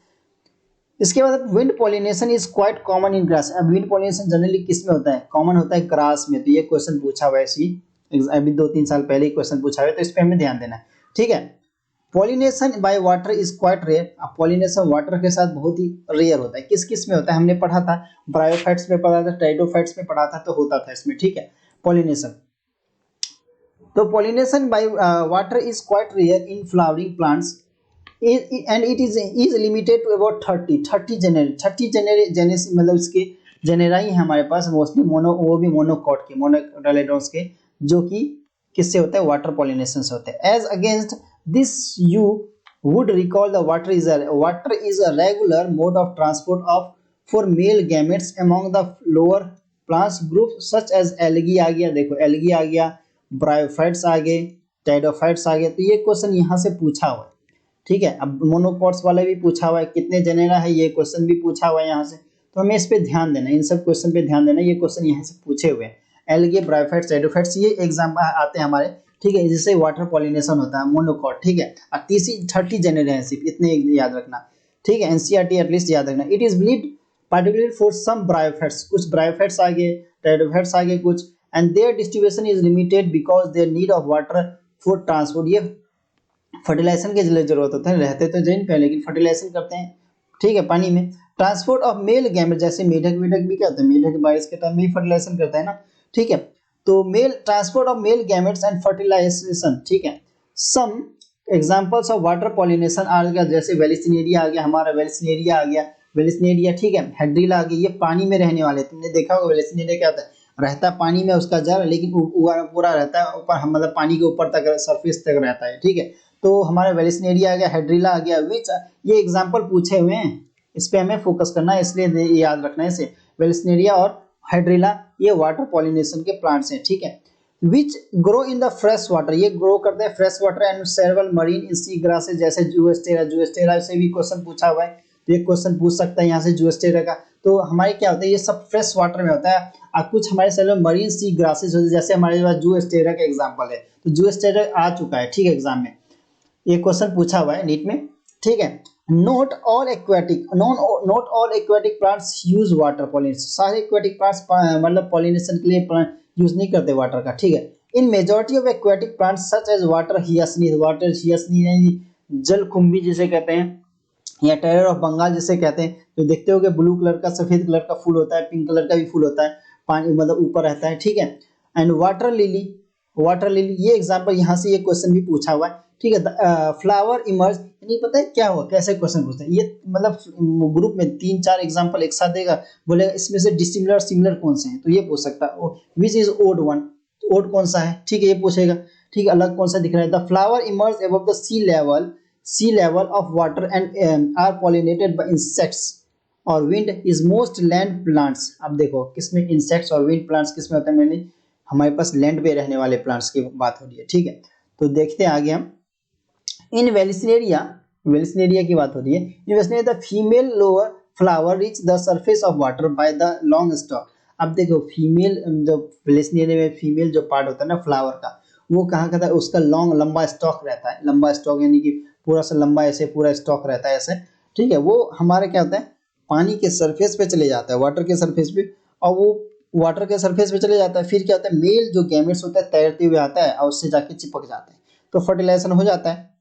इसके बाद wind pollination is quite common in grass. अब विंड पॉलिनेशन जनरली किस में होता है, कॉमन होता है ग्रास में। तो ये क्वेश्चन पूछा हुआ है, इसी अभी 2-3 साल पहले ही क्वेश्चन पूछा हुआ है, तो इस पे हमें ध्यान देना है, ठीक है। Pollination by water is quite rare. अब पॉलिनेशन वाटर के साथ बहुत ही रेयर होता है। किस किस में होता है हमने पढ़ा था, ब्रायोफाइट्स में पढ़ा था, टाइडोफाइट्स में पढ़ा था, तो होता था इसमें, ठीक है, पॉलिनेशन। तो pollination by water is quite rare in flowering plants and it is limited to about 30 genera, मतलब इसके जेनेरा ही हमारे पास मोस्टली वो भी मोनोकॉट के, मोनोकोटाइलेडोन्स के, जो कि किससे होता है, वाटर पॉलिनेशन से होते हैं। As against this you would recall the water is a regular mode of transport of for male gametes among the lower plants group such as algae आ गया, देखो एल्गी आ गया, ब्रायोफाइट्स आ गए, टाइडोफाइट्स आ गए। तो ये क्वेश्चन यहाँ से पूछा हुआ है, ठीक है। अब मोनोकॉट्स वाला भी पूछा हुआ है, कितने जेनेरा है, ये क्वेश्चन भी पूछा हुआ है यहाँ से। तो हमें इस पे ध्यान देना है, इन सब क्वेश्चन पे ध्यान देना है, ये क्वेश्चन यहाँ से पूछे हुए हैं। एल्गे, ब्रायोफाइट्स, टाइडोफाइट्स, ये एग्जाम आते हैं हमारे, ठीक है, जिससे वाटर पॉलिनेशन होता है, मोनोकॉट, ठीक है। और 30 जेनेरा है सिर्फ, इतने याद रखना, ठीक है, एनसीईआरटी एटलीस्ट याद रखना। It is believed particularly for some bryophytes, कुछ ब्रायोफाइट्स आ गए, टाइडोफाइट्स आ गए कुछ, and their distribution is limited because their need of water for transport. ये फर्टिलाइजेशन की जरूरत होता है, रहते तो जमीन पे लेकिन फर्टिलाइजेशन करते हैं, ठीक है, पानी में। ट्रांसपोर्ट ऑफ मेल गैमेट, जैसे मेढक भी क्या होता है, मेढक बारिश के टाइम में ही फर्टिलाइजेशन करता है ना, ठीक है। तो male transport of male gametes and fertilisation, ठीक है। Some examples of water pollination आ गया, जैसे वेलिसिनेरिया आ गया हमारा, वेलिसिनेरिया आ गया, वेलिसिनेरिया, ठीक है, हेड्रिला आ गई, ये पानी में रहने वाले। तुमने देखा होगा वेलिसिनेरिया क्या होता है, रहता है पानी में उसका जड़, लेकिन पूरा रहता है ऊपर, मतलब पानी के ऊपर तक, सरफेस तक रहता है, ठीक है। तो हमारा वेलिसिनेरिया आ गया, हेड्रिला आ गया, विच ये एग्जांपल पूछे हुए हैं, इस पे हमें फोकस करना है, इसलिए याद रखना है इसे। वेलिसिनेरिया और हेड्रिला ये वाटर पॉलिनेशन के प्लांट्स हैं, ठीक है। Which grow in the fresh water, ये ग्रो करते हैं fresh water and several marine in sea grasses, जैसे जुएस्टेरा से भी क्वेश्चन पूछा हुआ है, तो ये क्वेश्चन पूछ सकता है यहाँ से जुएस्टेरा का। तो हमारे क्या होता है, ये सब फ्रेश वाटर में होता है। और कुछ हमारे सेवरल मरीन सी ग्रासेस होते हैं, जैसे हमारे पास जुएस्टेरा का एग्जाम्पल है, तो जुएस्टेरा आ चुका है, ठीक है, एग्जाम में ये क्वेश्चन पूछा हुआ है नीट में, ठीक है। Not all aquatic plants use water pollination, सारे एक्वेटिक प्लांट्स मतलब पॉलिनेशन के लिए यूज नहीं करते वाटर का, ठीक है। In majority of aquatic plants such as water hyacinth जलकुंभी जिसे कहते हैं, या टेरर ऑफ बंगाल जिसे कहते हैं, जो देखते हो कि ब्लू कलर का, सफेद कलर का फूल होता है, पिंक कलर का भी फूल होता है, पानी मतलब ऊपर रहता है, ठीक है। एंड वाटर लिली ये एग्जांपल यहाँ से ये क्वेश्चन भी पूछा हुआ है, ठीक है। फ्लावर इमर्ज, नहीं पता है क्या हुआ, कैसे क्वेश्चन पूछते हैं ये, मतलब ग्रुप में 3-4 एग्जांपल एक साथ देगा, बोलेगा इसमें से डिसिमिलर सिमिलर कौन से हैं, तो ये पूछ सकता है। Which is odd one, odd कौन सा है, ठीक है, ये पूछेगा, ठीक है। अलग कौन सा दिख रहा है, the flower emerge above the sea level of water and are pollinated by insects or wind is most land plants. अब देखो किसमें इंसेक्ट्स और विंड प्लांट्स किसमें होता है, मैंने हमारे पास लैंड पे रहने वाले प्लांट्स की बात हो रही है, ठीक है। तो देखते हैं आगे हम, इन वेलिसिनेरिया की बात हो रही है। In Vallisneria the female lower flower reach the surface of water by the long stock. अब देखो फीमेल, जो वेलिसिनेरिया में फीमेल जो पार्ट होता है ना फ्लावर का, वो कहाँ का था, उसका लंबा स्टॉक रहता है, लंबा स्टॉक यानी कि पूरा सा लंबा ऐसे पूरा स्टॉक रहता है ऐसे, ठीक है। वो हमारे क्या होता है, पानी के सरफेस पे चले जाता है, वाटर के सरफेस पे, और वो वाटर के सरफेस पे चले जाता है, फिर क्या होता है, मेल जो गैमेट्स होता है तैरते हुए आता है और उससे जाके चिपक जाता है, तो फर्टिलाइजेशन हो जाता है,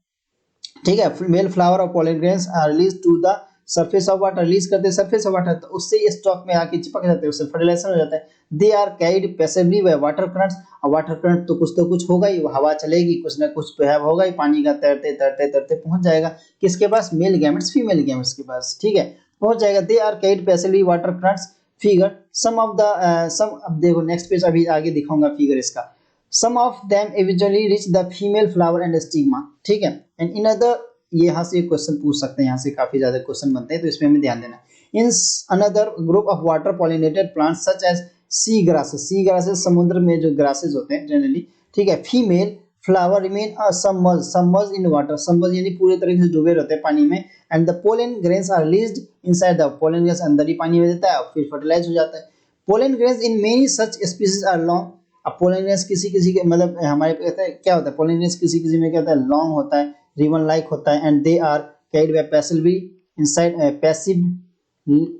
ठीक है। Male flower of pollen grains are release to the surface of water release करते हैं सरफेस ऑफ वाटर, तो उससे स्टॉक में आके चिपक जाते हैं, उससे फर्टिलाइजेशन हो जाता है। They are carried passively by water currents, और वाटर करंट तो कुछ होगा ही, हवा चलेगी, कुछ ना कुछ तो है होगा ही, पानी का तैरते तैरते तैरते पहुंच जाएगा किसके पास, मेल गैमेट्स फीमेल गैमेट्स के पास, ठीक है, पहुंच जाएगा। They are carried passively water currents, figure some of the some, अब देखो नेक्स्ट पेज अभी आगे दिखाऊंगा फिगर इसका। Some of them eventually reach the female flower and stigma, ठीक है, एंड इन अदर, ये यहाँ से क्वेश्चन पूछ सकते हैं, यहाँ से काफी ज्यादा क्वेश्चन बनते हैं, तो इसमें हमें ध्यान देना। In another group of water pollinated plants such as sea grasses समुद्र में जो ग्रासेस होते हैं जनरली, ठीक है, female flower remain submerge in water, submerge यानी पूरे तरीके से डूबे रहते हैं पानी में, and the pollen grains are released inside the, pollen grains अंदर ही पानी में देता है और फिर फर्टिलाइज हो जाता है। Pollen grains in many such species are long, अब पोलन ग्रेन्स किसी किसी के मतलब हमारे कहते हैं क्या होता है, पोलन ग्रेन्स किसी किसी में क्या होता है, लॉन्ग होता है, रिबन लाइक होता है, and they are carried by passively inside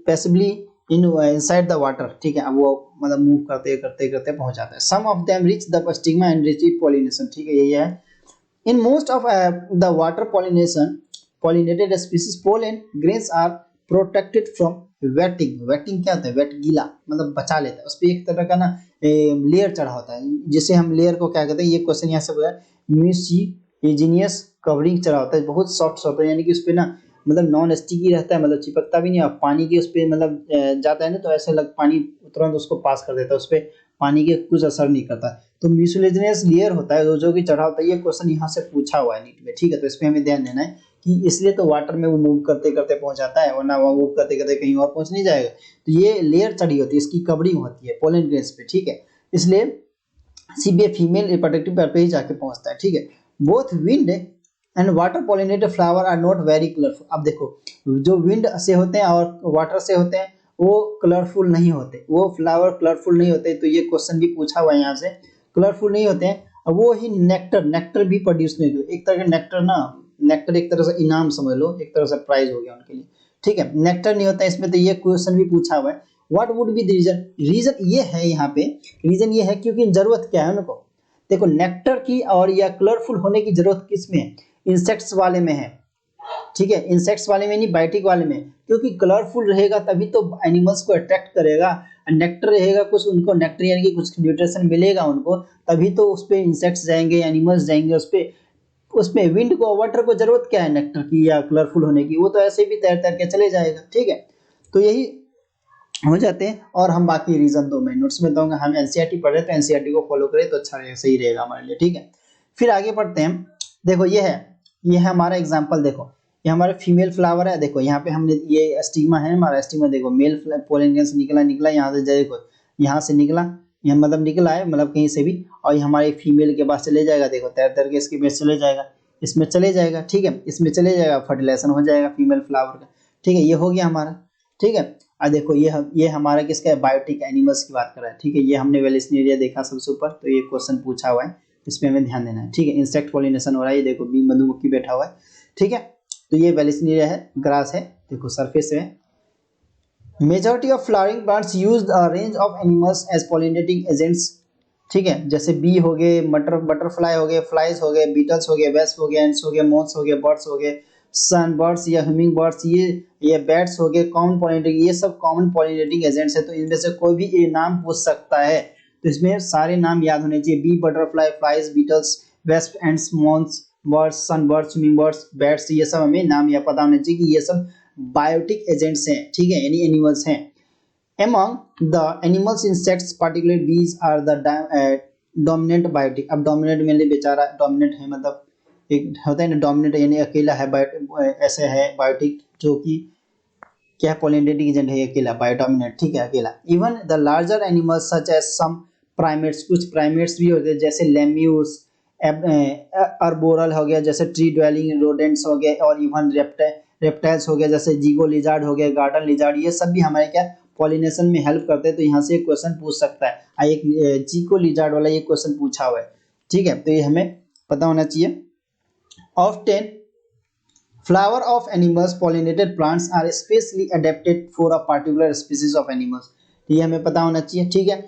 passively inside the water, ठीक है, अब वो मतलब मूव करते करते करते पहुंच जाता है। Some of them reach the stigma and receive pollination, ठीक है, यही है। In most of the water pollination pollinated species pollen grains are protected from wetting, wetting क्या होता है, वेट गीला मतलब बचा लेता है, उस पर एक तरह का ना लेयर चढ़ा होता है, जिसे हम लेयर को क्या कहते हैं, ये क्वेश्चन यहाँ से बोला म्यूसिजीनियस कवरिंग चढ़ा होता है, बहुत सॉफ्ट होता है, यानी कि उस पर ना मतलब नॉन स्टिकी रहता है, मतलब चिपकता भी नहीं, और पानी की उस पर मतलब जाता है ना, तो ऐसे लग पानी तुरंत उसको पास कर देता है, उस पर पानी के कुछ असर नहीं करता, तो म्यूसिलेजिनियस लेयर होता है जो कि चढ़ा होता है, ये क्वेश्चन यहाँ से पूछा हुआ है नीट में, ठीक है, तो इसमें हमें ध्यान देना है कि इसलिए तो वाटर में वो मूव करते करते पहुंच जाता है, वरना वो मूव करते करते कहीं और पहुंच नहीं जाएगा, तो ये लेयर चढ़ी होती है, इसकी कवरिंग होती है पोलन ग्रेन्स पे, ठीक है, इसलिए सीबीए फीमेल रिप्रोडक्टिव पर ही जाके पहुंचता है, ठीक है। Both wind and water pollinated flower are not very colourful, अब देखो जो विंड से होते हैं और वाटर से होते हैं वो कलरफुल नहीं होते, वो फ्लावर कलरफुल नहीं होते, तो ये क्वेश्चन भी पूछा हुआ है यहाँ से, कलरफुल नहीं होते हैं, और वो ही नेक्टर भी प्रोड्यूस नहीं होते, एक तरह का नेक्टर ना, नेक्टर एक तरह से इनाम समझ लो, एक तरह से प्राइज हो गया उनके लिए, ठीक है, नेक्टर नहीं होता इसमें, तो ये क्वेश्चन भी पूछा हुआ है। What would be the reason, reason ये है यहाँ पे, रीजन ये है क्योंकि जरूरत क्या है उनको, देखो नेक्टर की और या कलरफुल होने की जरूरत किसमें है, इंसेक्ट्स वाले में है, ठीक है, इंसेक्ट्स वाले में नहीं, बायोटिक वाले में, क्योंकि कलरफुल रहेगा तभी तो एनिमल्स को अट्रैक्ट करेगा, नेक्टर रहेगा कुछ उनको नेक्टर यानी कि कुछ न्यूट्रिशन मिलेगा उनको, तभी तो उस पे इंसेक्ट्स जाएंगे, एनिमल्स जाएंगे उस पे विंड को वाटर को जरूरत क्या है नेक्टर की या कलरफुल होने की, वो तो ऐसे भी तैर तैर के चले जाएगा, ठीक है, तो यही हो जाते हैं, और हम बाकी रीजन तो मैं नोट्स में दूंगा, हम एनसीईआरटी पढ़ रहे तो एनसीईआरटी को फॉलो करें तो अच्छा रहेगा, सही रहेगा हमारे लिए, ठीक है। फिर आगे पढ़ते हैं, देखो ये है हमारा एग्जाम्पल, देखो ये हमारा फीमेल फ्लावर है, देखो यहाँ पे हमने ये स्टिग्मा है हमारा, स्टिग्मा देखो मेल पोलन ग्रेन्स निकला यहाँ से, देखो यहाँ से निकला, यहाँ मतलब निकला है मतलब कहीं से भी, और ये हमारे फीमेल के पास चले जाएगा, देखो तैर तैर के इसके पास चले जाएगा, इसमें चले जाएगा, ठीक है, इसमें चले जाएगा, फर्टिलाइजेशन हो जाएगा फीमेल फ्लावर का, ठीक है, ये हो गया हमारा, ठीक है। अब देखो ये हमारा किसका है, बायोटिक एनिमल्स की बात कर रहा है, ठीक है, ये हमने वेलिस्नेरिया देखा सबसे ऊपर, तो ये क्वेश्चन पूछा हुआ है, इसमें हमें ध्यान देना है, ठीक है, इंसेक्ट पॉलिनेशन हो रहा है, ये देखो बी मधुमक्खी बैठा हुआ है, ठीक है, तो ये वेलिस्नेरिया है, ग्रास है, देखो सरफेस है। Majority of flowering plants use a range of animals as pollinating agents, ठीक है, जैसे बी हो गए, बटरफ्लाई हो गए, फ्लाइज हो गए, बीटल्स हो गए, वेस्प हो गए, एंट्स हो गए, मोथ्स हो गए, बर्ड्स हो गए, सन बर्ड्स या ह्यूमिंग बर्ड्स, ये बैट्स हो गए, कॉमन पॉलिनेटिंग, ये सब कॉमन पॉलिनेटिंग एजेंट्स है, तो इनमें से कोई भी ये नाम पूछ सकता है, तो इसमें सारे नाम याद होने चाहिए, bee, butterfly, flies, beetles, wasp, ants, moths, birds, sunbirds, hummingbirds, bats, ये सब हमें नाम या पता होना चाहिए कि ये सब बायोटिक एजेंट्स हैं, ठीक है, यानी एनिमल्स हैं। Among the animals, insects, particularly bees, are the dominant biotic, अब dominant मेरे लिए बेचारा dominant है, मतलब एक होता है ना dominant यानी अकेला है, ऐसे है बायोटिक जो कि क्या पॉलिनेटिंग एजेंट है, अकेला बायोडोमिनेंट, ठीक है, अकेला। Even the larger animals such as some primates, कुछ प्राइमेट्स भी होते हैं जैसे लेम्यूर्स, अर्बोरल हो गया जैसे ट्री ड्वेलिंग रोडेंट्स हो गए, और इवन रेप्टाइल्स हो गया जैसे जीगो लिजार्ड हो गया, गार्डन लिजार्ड, ये सब भी हमारे क्या पॉलिनेशन में हेल्प करते हैं, तो यहाँ से एक क्वेश्चन पूछ सकता है, एक जीगो लिजार्ड वाला ये क्वेश्चन पूछा हुआ है, ठीक है, तो ये हमें पता होना चाहिए। Often flower of animals pollinated plants are specially adapted for a particular species of animals, ये हमें पता होना चाहिए, ठीक है।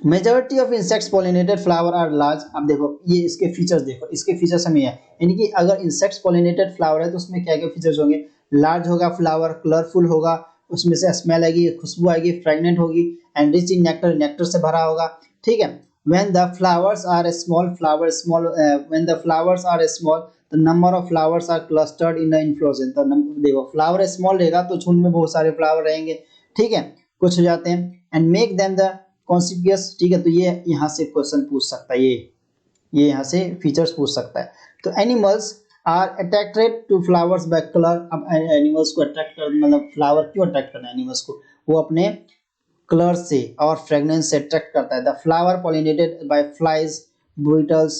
Majority of insects pollinated flower are large, अब देखो ये इसके फीचर्स देखो, इसके फीचर्स हमें है, यानी कि अगर इंसेक्ट्स पॉलिनेटेड फ्लावर है तो उसमें क्या क्या फीचर्स होंगे, लार्ज होगा फ्लावर, कलरफुल होगा, उसमें से स्मेल आएगी, खुशबू आएगी, फ्रेगनेंट होगी, and rich in nectar, nectar से भरा होगा, ठीक है। when the flowers are small, when the flowers are small, the number of flowers are clustered in the inflorescence। तो देखो फ्लावर स्मॉल रहेगा तो झुंड में बहुत सारे फ्लावर रहेंगे, ठीक है, कुछ हो जाते हैं, and make them the conspicuous, ठीक है। तो ये यहाँ से क्वेश्चन पूछ सकता है, ये यहाँ से फीचर्स पूछ सकता है। तो animals are attracted to flowers by colour. अब एनिमल्स को अट्रैक्ट कर, मतलब फ्लावर क्यों अट्रैक्ट करना है एनिमल्स को, वो अपने कलर से और फ्रेगनेंस से अट्रैक्ट करता है। The flower pollinated by flies, beetles,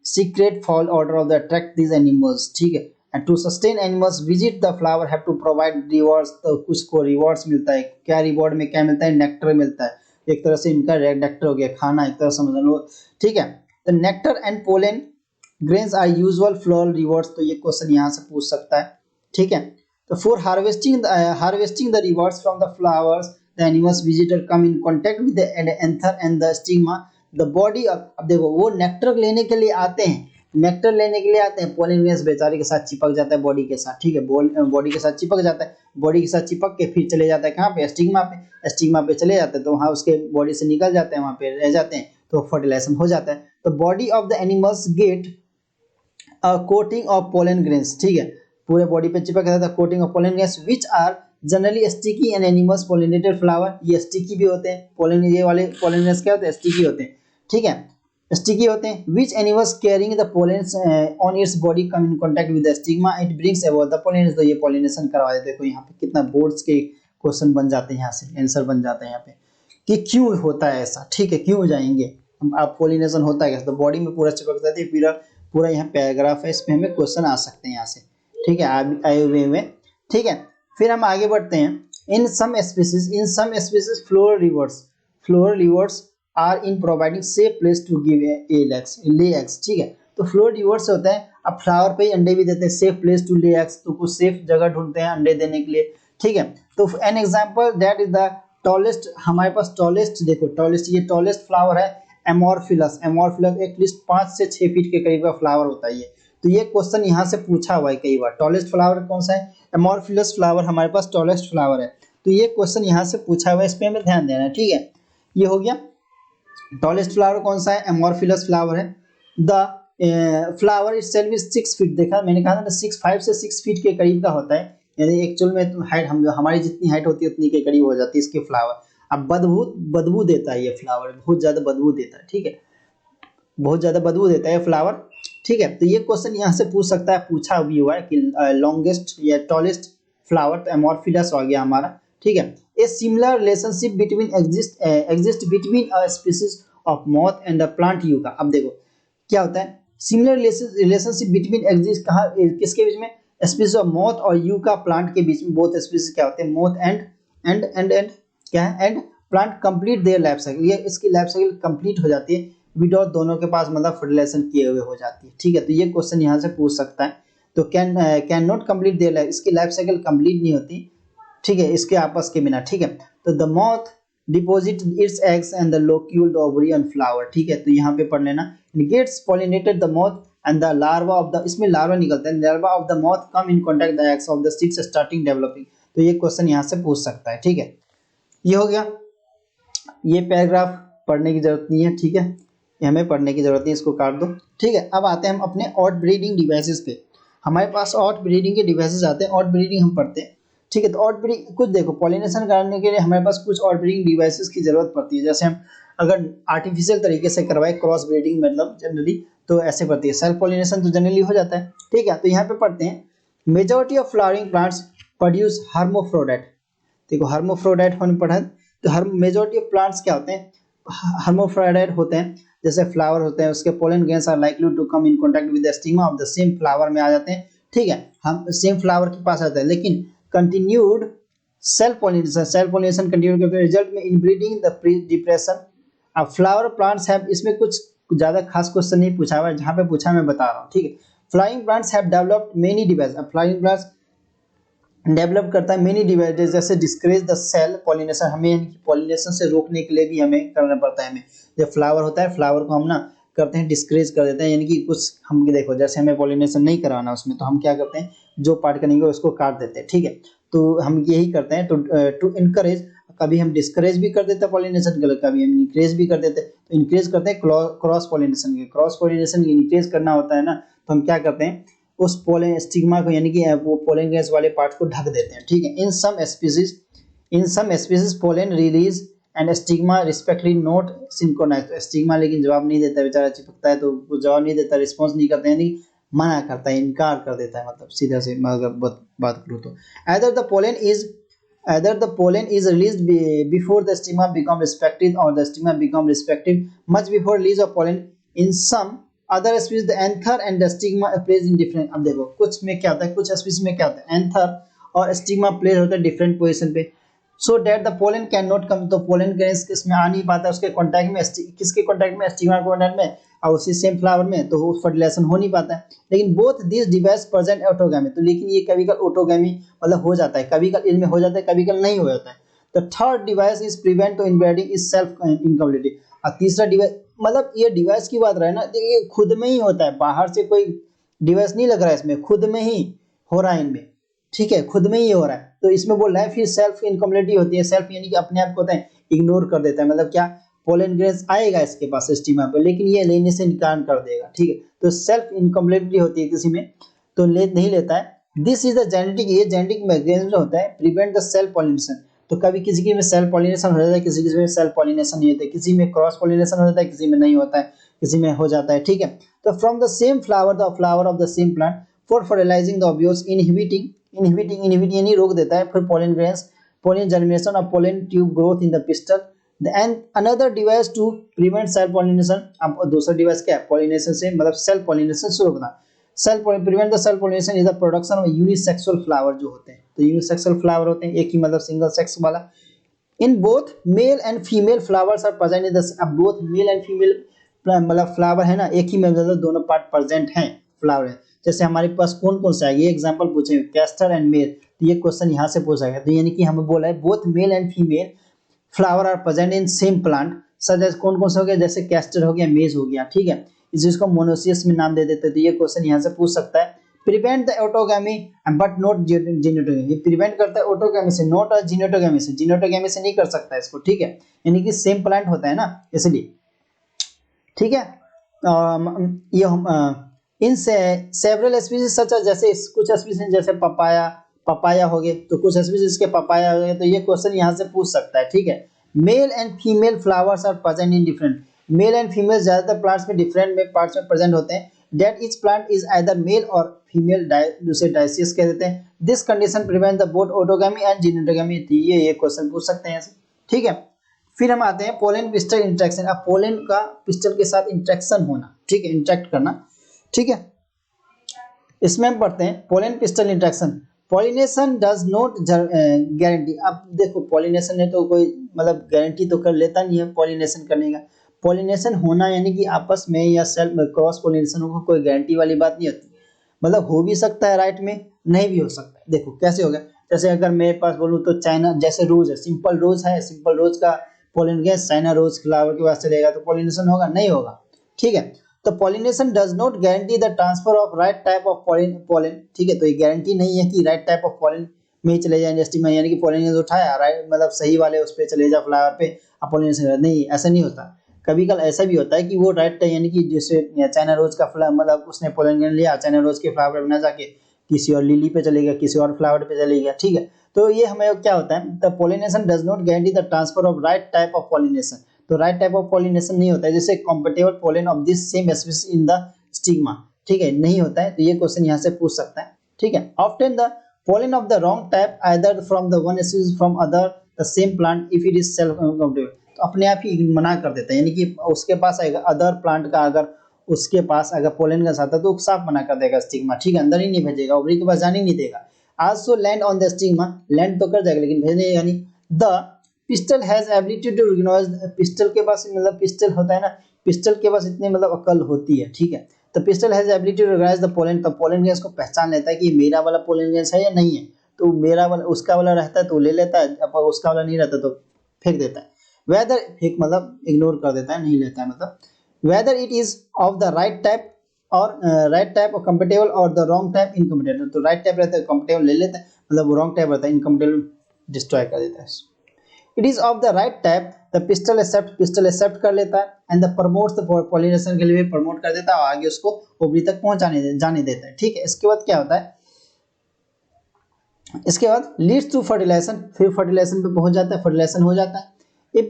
secrete foul odour of the attract these animals, ठीक है। And to sustain animals visit the flower have to provide rewards. तो कुछ को रिवॉर्ड्स मिलता है, क्या रिवॉर्ड में क्या मिलता है, नेक्टर मिलता है, एक तरह से इनका नेक्टर हो गया, खाना एक तरह समझ लो, ठीक है। The nectar and pollen grains are usual floral rewards. तो ये क्वेश्चन यहाँ से पूछ सकता है, ठीक है। तो for harvesting the rewards from the flowers, the animals visitor come in contact with the anther and the stigma, the body of, अब देखो वो नेक्टर लेने के लिए आते हैं, नेक्टर लेने के लिए आते हैं, पोलन ग्रेन्स बेचारे के साथ चिपक जाता है बॉडी के साथ, ठीक है, बॉडी के साथ चिपक जाता है, बॉडी के साथ चिपक के फिर चले जाता है कहाँ पे, स्टिग्मा पे, स्टिग्मा पे चले जाते हैं, तो वहाँ उसके बॉडी से निकल जाते हैं, वहाँ पे रह जाते हैं, तो फर्टिलाइजेशन हो जाता है। तो body of the animals get a coating of pollen grains, ठीक है, पूरे बॉडी पे चिपक जाता है coating of pollen grains which are generally sticky and animals pollinated flower. ये स्टिकी भी होते हैं, पोलन, ये वाले पोलन ग्रेन्स क्या होते हैं, स्टिकी होते हैं, ठीक है, स्टिकी होते हैं। Which animals carrying the pollens on its body come in contact with the stigma, it brings about the pollens. तो ये पोलिनेशन करवा देते हैं। देखो यहाँ पे कितना बोर्ड्स के क्वेश्चन बन जाते हैं, यहाँ से आंसर बन जाता है यहाँ पे कि क्यों होता है ऐसा, ठीक है, क्यों जाएंगे आप, पोलिनेशन होता है तो बॉडी में पूरा चिपक जाती है, पूरा पूरा यहाँ पैराग्राफ है, इसमें हमें क्वेश्चन आ सकते हैं यहाँ से, ठीक है, आए हुए में, ठीक है। फिर हम आगे बढ़ते हैं। In some species floral rewards are in providing safe place to give lay eggs, ठीक है। तो फ्लोरल रिवर्स होता है, अब फ्लावर पे ही अंडे भी देते हैं, safe place to lay eggs, तो कुछ सेफ जगह ढूंढते हैं अंडे देने के लिए, ठीक है। तो an example that is the tallest, हमारे पास टॉलेस्ट, देखो टॉलेस्ट, ये टॉलेस्ट फ्लावर है एमोरफिलस। एमोरफिलस एटलीस्ट 5 से 6 फीट के करीब का फ्लावर होता है ये। तो ये क्वेश्चन यहाँ से पूछा हुआ है कई बार, टॉलेस्ट फ्लावर कौन सा है, एमोरफिलस फ्लावर, हमारे पास टॉलेस्ट फ्लावर है, तो ये क्वेश्चन यहाँ से पूछा हुआ है, इस पे हमें ध्यान देना है, ठीक है। ये हो गया, टॉलेस्ट फ्लावर कौन सा है, एमोरफिलस फ्लावर है। The flower itself is 6 feet, देखा मैंने कहा था 5 से 6 फीट के करीब का होता है, यानी एक्चुअल में हाइट हमारी जितनी हाइट होती है उतनी के करीब हो जाती है इसके फ्लावर। अब बदबू देता है ये फ्लावर, बहुत ज्यादा बदबू देता है, ठीक है, बहुत ज्यादा बदबू देता है फ्लावर, ठीक है। तो ये क्वेश्चन यहाँ से पूछ सकता है, पूछा भी हुआ है कि लॉन्गेस्ट या टॉलेस्ट फ्लावर, तो एमोरफिलस हो गया हमारा, ठीक है। A similar relationship between exist between a species of moth and the plant yucca. अब देखो क्या होता है, सिमिलर रिलेशनशिप बिटवीन एग्जिस्ट, कहाँ किसके बीच में, स्पीसीज ऑफ मॉथ और यूका प्लांट के बीच में। बोथ स्पीसीज क्या होते हैं, मॉथ एंड क्या है, and plant complete their life cycle, ये इसकी लाइफ साइकिल कंप्लीट हो जाती है विदाउट दोनों के पास मतलब फर्टिलाइजेशन किए हुए हो जाती है, ठीक है। तो ये क्वेश्चन यहाँ से पूछ सकता है। तो can not complete their life, इसकी लाइफ साइकिल कंप्लीट नहीं होती, ठीक है, इसके आपस के बिना, ठीक है। तो the moth deposit its eggs and the locule the ovary on flower, ठीक है। तो यहाँ पे पढ़ लेना, gets pollinated the moth and the larva of the, इसमें लार्वा निकलता है, larva of the moth come in contact the eggs of the seeds starting developing. तो ये क्वेश्चन यहाँ से पूछ सकता है, ठीक है। ये हो गया, ये पैराग्राफ पढ़ने की जरूरत नहीं है, ठीक है, ये हमें पढ़ने की जरूरत नहीं है, इसको काट दो, ठीक है। अब आते हैं हम अपने आउट ब्रीडिंग डिवाइसेस पे। हमारे पास आउट ब्रीडिंग के डिवाइसेस आते हैं, आउट ब्रीडिंग हम पढ़ते हैं, ठीक है। तो आउट ब्रीडिंग कुछ देखो, पॉलिनेशन करने के लिए हमारे पास कुछ आउट ब्रीडिंग डिवाइसेस की जरूरत पड़ती है। जैसे हम अगर आर्टिफिशियल तरीके से करवाए क्रॉस ब्रीडिंग, मतलब जनरली तो ऐसे पड़ती है, सेल्फ पॉलिनेशन तो जनरली हो जाता है, ठीक है। तो यहाँ पे पढ़ते हैं, majority of flowering plants produce hermaphrodite. देखो हर्मोफ्रोडाइट हमने पढ़ा है, तो मेजॉरिटी ऑफ प्लांट्स क्या होते हैं, हर्मोफ्रोडाइट होते हैं। जैसे फ्लावर होते हैं, उसके pollen grains are likely to come in contact with the stigma of the same flower में आ जाते हैं, ठीक है, हम सेम फ्लावर के पास आते हैं। लेकिन कंटिन्यूड सेल्फ पॉलिनेशन कंटिन्यू करते हैं, रिजल्ट में इनब्रीडिंग द डिप्रेशन। अब फ्लावर प्लांट्स हैव, इसमें कुछ ज्यादा खास क्वेश्चन नहीं पूछा हुआ है, जहाँ पे पूछा मैं बता रहा हूँ, ठीक है। Flying plants have developed many device. अब फ्लाइंग प्लांट्स डेवलप करता है मेनी डिवाइसेस, जैसे डिस्करेज द सेल पॉलिनेशन, हमें पॉलिनेशन से रोकने के लिए भी हमें करना पड़ता है। हमें जब फ्लावर होता है, फ्लावर को हम ना करते हैं डिस्करेज कर देते हैं, यानी कि कुछ हम देखो जैसे हमें पॉलिनेशन नहीं कराना उसमें, तो हम क्या करते हैं जो पार्ट करेंगे उसको काट देते हैं, ठीक है। तो हम यही करते हैं। तो टू इनकरेज, कभी हम डिस्करेज भी कर देते हैं पॉलिनेशन के लिए, कभी हम इंकरेज भी कर देते हैं। तो इंकरेज करते हैं क्रॉस पॉलिनेशन के, क्रॉस पॉलिनेशन इंकरेज करना होता है ना, तो हम क्या करते हैं उस पोलन स्टिग्मा को यानी कि वो पोलन ग्रेन्स वाले पार्ट को ढक देते हैं, ठीक है। In some species pollen release and stigma receptivity not synchronise. तो स्टिग्मा लेकिन जवाब नहीं देता, बेचारा चिपकता है तो वो जवाब नहीं देता, रिस्पॉन्स नहीं करता, यानी मना करता है, इनकार कर देता है, मतलब सीधा से अगर बात करूँ तो either the pollen is released before the stigma become respected or the stigma become respected much before release of pollen. In some other species the anther and the stigma plays in different. अब देखो कुछ में क्या होता है, कुछ species में क्या होता है, एंथर और स्टिग्मा प्लेस होता है डिफरेंट पोजीशन पे, सो that the pollen can not come. तो पोलन ग्रेन्स इसमें आ नहीं पाता, उसके कांटेक्ट में, किसके कांटेक्ट में, स्टिग्मा के कांटेक्ट में और उसी सेम फ्लावर में, तो फर्टिलाइजेशन हो नहीं पाता है। लेकिन both this device present autogamy, तो लेकिन ये कभी कल ऑटोगैमी मतलब हो जाता है, कभी कल इनमें हो जाता है, कभी कल नहीं हो जाता है। The third device is prevent to inbreeding is self incomplete. और तीसरा डिवाइस, मतलब ये डिवाइस की बात रहे ना, देखिए खुद में ही होता है, बाहर से कोई डिवाइस नहीं लग रहा है इसमें, खुद में ही हो रहा है इनमें, ठीक है, खुद में ही हो रहा है। तो इसमें बोल रहा है फिर सेल्फ इनकम्प्लीट होती है, सेल्फ यानी कि अपने आप को होता है इग्नोर कर देता है, मतलब क्या, पोलन ग्रेन्स आएगा इसके पास स्टिग्मा पे, लेकिन ये लेने से इनकार कर देगा, ठीक है। तो सेल्फ इनकम्प्लीटली होती है किसी में, तो नहीं लेता है। दिस इज द जेनेटिक, ये जेनेटिक मैकेनिज्म होता है प्रिवेंट द सेल्फ पॉलिनेशन। तो कभी किसी की में सेल्फ पॉलिनेशन हो जाता है, किसी की में सेल्फ पॉलिनेशन नहीं होता है, किसी में क्रॉस पॉलिनेशन हो जाता है, किसी में नहीं होता है, किसी में हो जाता है, ठीक है। तो from the same flower the flower of the same plant for fertilizing the ovules inhibiting यानी रोक देता है फिर पोलन ग्रेन्स पोलन जर्मिनेशन और pollen tube growth in the pistil. And another device to prevent self pollination. अब दूसरा device क्या है, पॉलिनेशन से मतलब सेल्फ पॉलिनेशन से रोकना। Self prevent the self pollination is the production of unisexual flower जो होते हैं। तो यूनिसेक्सुअल फ्लावर होते हैं, एक ही मतलब सिंगल सेक्स वाला। In both male and female flowers are present in the, अब बोथ मेल एंड फीमेल मतलब फ्लावर है ना, एक ही में मतलब दोनों पार्ट प्रेजेंट हैं फ्लावर है। जैसे हमारे पास कौन कौन सा है, ये एग्जांपल पूछे कैस्टर एंड मेल, तो ये क्वेश्चन यहाँ से पूछा गया। तो यानी कि हमें बोला है both male and female flower are present in same plant, such as कौन कौन सा हो गया, जैसे कैस्टर हो गया, मेज हो गया, ठीक है। इसको मोनोसियस में नाम दे देते, तो ये क्वेश्चन यहाँ से पूछ सकता है। Prevent the autogamy but not geitonogamy, ये प्रिवेंट करता है ऑटोगैमी से, नॉट जीनोटोगैमी से, जीनोटोगैमी से नहीं कर सकता इसको, ठीक है, यानी कि सेम प्लांट होता है ना इसलिए, ठीक है। ये इन सेवरल स्पीसीज सच जैसे कुछ स्पीसीज जैसे पपाया हो गए, तो कुछ स्पीसीज के पपाया हो गए, तो ये क्वेश्चन यहाँ से पूछ सकता है, ठीक है। Male and female flowers are present in different, male and female ज्यादातर प्लांट्स में डिफरेंट में पार्ट्स में प्रेजेंट होते हैं। That each plant is either male और फीमेल, दूसरे डायसियस कह देते हैं। This condition prevent the both autogamy and geitonogamy, ये क्वेश्चन पूछ सकते हैं ऐसे, ठीक है। फिर हम आते हैं पोलन पिस्टल इंटरेक्शन। अब पोलन का पिस्टल के साथ इंटरेक्शन होना, ठीक है, इंटरेक्ट करना, ठीक है। इसमें हम पढ़ते हैं pollen pistil interaction. Pollination does not guarantee. अब देखो पॉलिनेशन है तो कोई मतलब गारंटी तो कर लेता नहीं है पॉलिनेशन करने का। पॉलिनेशन होना यानी कि आपस में या सेल्फ क्रॉस पॉलिनेशन हो, कोई गारंटी वाली बात नहीं होती, मतलब हो भी सकता है राइट में, नहीं भी हो सकता है। देखो कैसे होगा, जैसे अगर मेरे पास बोलूँ तो चाइना जैसे रोज है, सिंपल रोज है, सिंपल रोज का पोलन गैस चाइना रोज फ्लावर के पास चलेगा तो पॉलिनेशन होगा, नहीं होगा, ठीक है। तो pollination does not guarantee the transfer of right type of pollen, ठीक है। तो ये गारंटी नहीं है कि राइट टाइप ऑफ पोलन में ही चले जाए इंडस्ट्री में, यानी कि पोलन उठाया राइट मतलब सही वाले उस पर चले जा फ्लावर पे, पॉलिनेशन नहीं, ऐसा नहीं होता। कभी कल ऐसा भी होता है कि वो राइट यानी कि जैसे चाइना रोज का फ्लावर मतलब उसने पोलन लिया, चाइना रोज के फ्लावर पे ना जाके किसी और लिली पे चले गया, किसी और फ्लावर पे चले गया, ठीक है। तो ये हमें क्या होता है, the pollination does not guarantee the transfer of right type of pollination. तो राइट टाइप ऑफ पॉलिनेशन नहीं होता है, जैसे compatible pollen of this same species in the stigma, ठीक है, नहीं होता है। तो ये क्वेश्चन यहाँ से पूछ सकता है, ठीक है। Often the pollen of the wrong type either from the one species from other the same plant if it is self compatible, तो अपने आप ही मना कर देता है, यानी कि उसके पास आएगा अदर प्लांट का, अगर उसके पास अगर पोलन का साथ है तो साफ मना कर देगा स्टिग्मा, ठीक है, अंदर ही नहीं भेजेगा, ओवरी के पास जाने ही नहीं देगा। Also land on the stigma, land तो कर जाएगा लेकिन भेजने, यानी the pistil has ability to recognise, pistil के पास मतलब पिस्टल होता है ना, पिस्टल के पास इतने मतलब अकल होती है, ठीक है। तो pistil has ability to recognise the pollen, तो पोलन गैस को पहचान लेता है कि मेरा वाला पोलन गैस है या नहीं है, तो मेरा वाला उसका वाला रहता है तो ले लेता है, अब उसका वाला नहीं रहता तो फेंक देता है। वेदर फेंक मतलब इग्नोर कर देता है, नहीं लेता है मतलब। Whether it is of the right type और राइट टाइप और कंपेटेबल और द रॉन्ग टाइप इनकम्पेटेबल। तो राइट टाइप रहता है कंपेटेबल ले लेता है, मतलब रॉन्ग टाइप रहता है इनकम्पेटेबल डिस्ट्रॉय कर देता है। It is of the right type the pistil accept कर लेता है and the promotes the pollination के लिए प्रमोट कर देता है और आगे उसको ओवरी तक जाने देता है। ठीक है, इसके बाद क्या होता है, इसके बाद लीड्स टू फर्टिलाइजेशन, फिर फर्टिलाइजेशन पे पहुंच जाता है, फर्टिलाइजेशन हो जाता है। If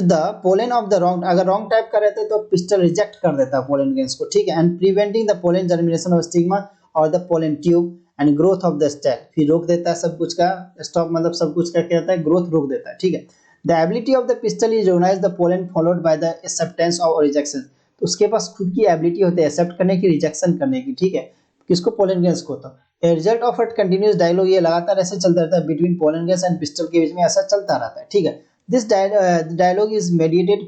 the pollen of the wrong, अगर रॉन्ग टाइप का रहता है तो पिस्टल रिजेक्ट कर देता है पोलन ग्रेन्स को। ठीक है, and preventing the pollen germination of stigma और the pollen tube and growth of the style, फिर रोक देता है सब कुछ का, स्टॉप मतलब सब कुछ का क्या होता है, ग्रोथ रोक देता है। ठीक है, the ability of the pistil is recognise the pollen followed by the acceptance और रिजेक्शन, तो उसके पास खुद की एबिलिटी होती है एक्सेप्ट करने की, रिजेक्शन करने की। ठीक है, किसको, पोलन ग्रेन्स को। तो a result of it continuous dialogue, ये लगातार ऐसे चलता रहता है between pollen grains and pistil के बीच में, ऐसा चलता रहता है। ठीक है, this dialogue is mediated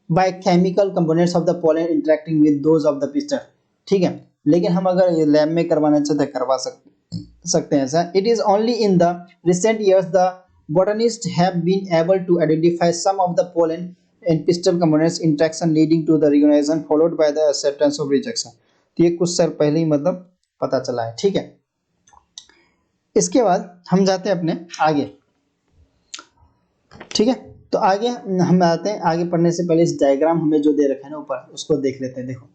by chemical components of the pollen interacting with those of the pistil. ठीक है, लेकिन हम अगर लैब में करवाना चाहते हैं करवा सकते हैं ऐसा। It is only in the recent years the botanists have been able to identify some of the pollen and pistil components interaction leading to the recognition followed by the acceptance of rejection। तो ये कुछ साल पहले ही मतलब पता चला है। ठीक है, इसके बाद हम जाते हैं अपने आगे। ठीक है, तो आगे हम आते हैं, आगे पढ़ने से पहले इस डायग्राम हमें जो दे रखा है ना ऊपर, उसको देख लेते हैं। देखो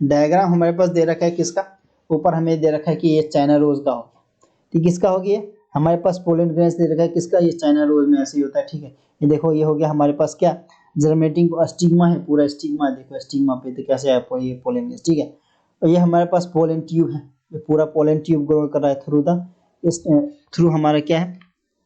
डायग्राम हमारे पास दे रखा है किसका, ऊपर हमें दे रखा है कि ये चाइना रोज का हो, ठीक, किसका हो गया, हमारे पास पोलन ग्रेन्स दे रखा है किसका, ये चाइना रोज में ऐसे ही होता है। ठीक है, ये देखो ये हो गया हमारे पास क्या, जर्मेटिंग स्टिग्मा है, पूरा स्टिग्मा देखो, स्टिग्मा पे तो कैसे है ये पोलन ग्रेन्स। ठीक है, और ये हमारे पास पोलन ट्यूब है, ये पूरा पोलन ट्यूब ग्रो कर रहा है थ्रू हमारा क्या है,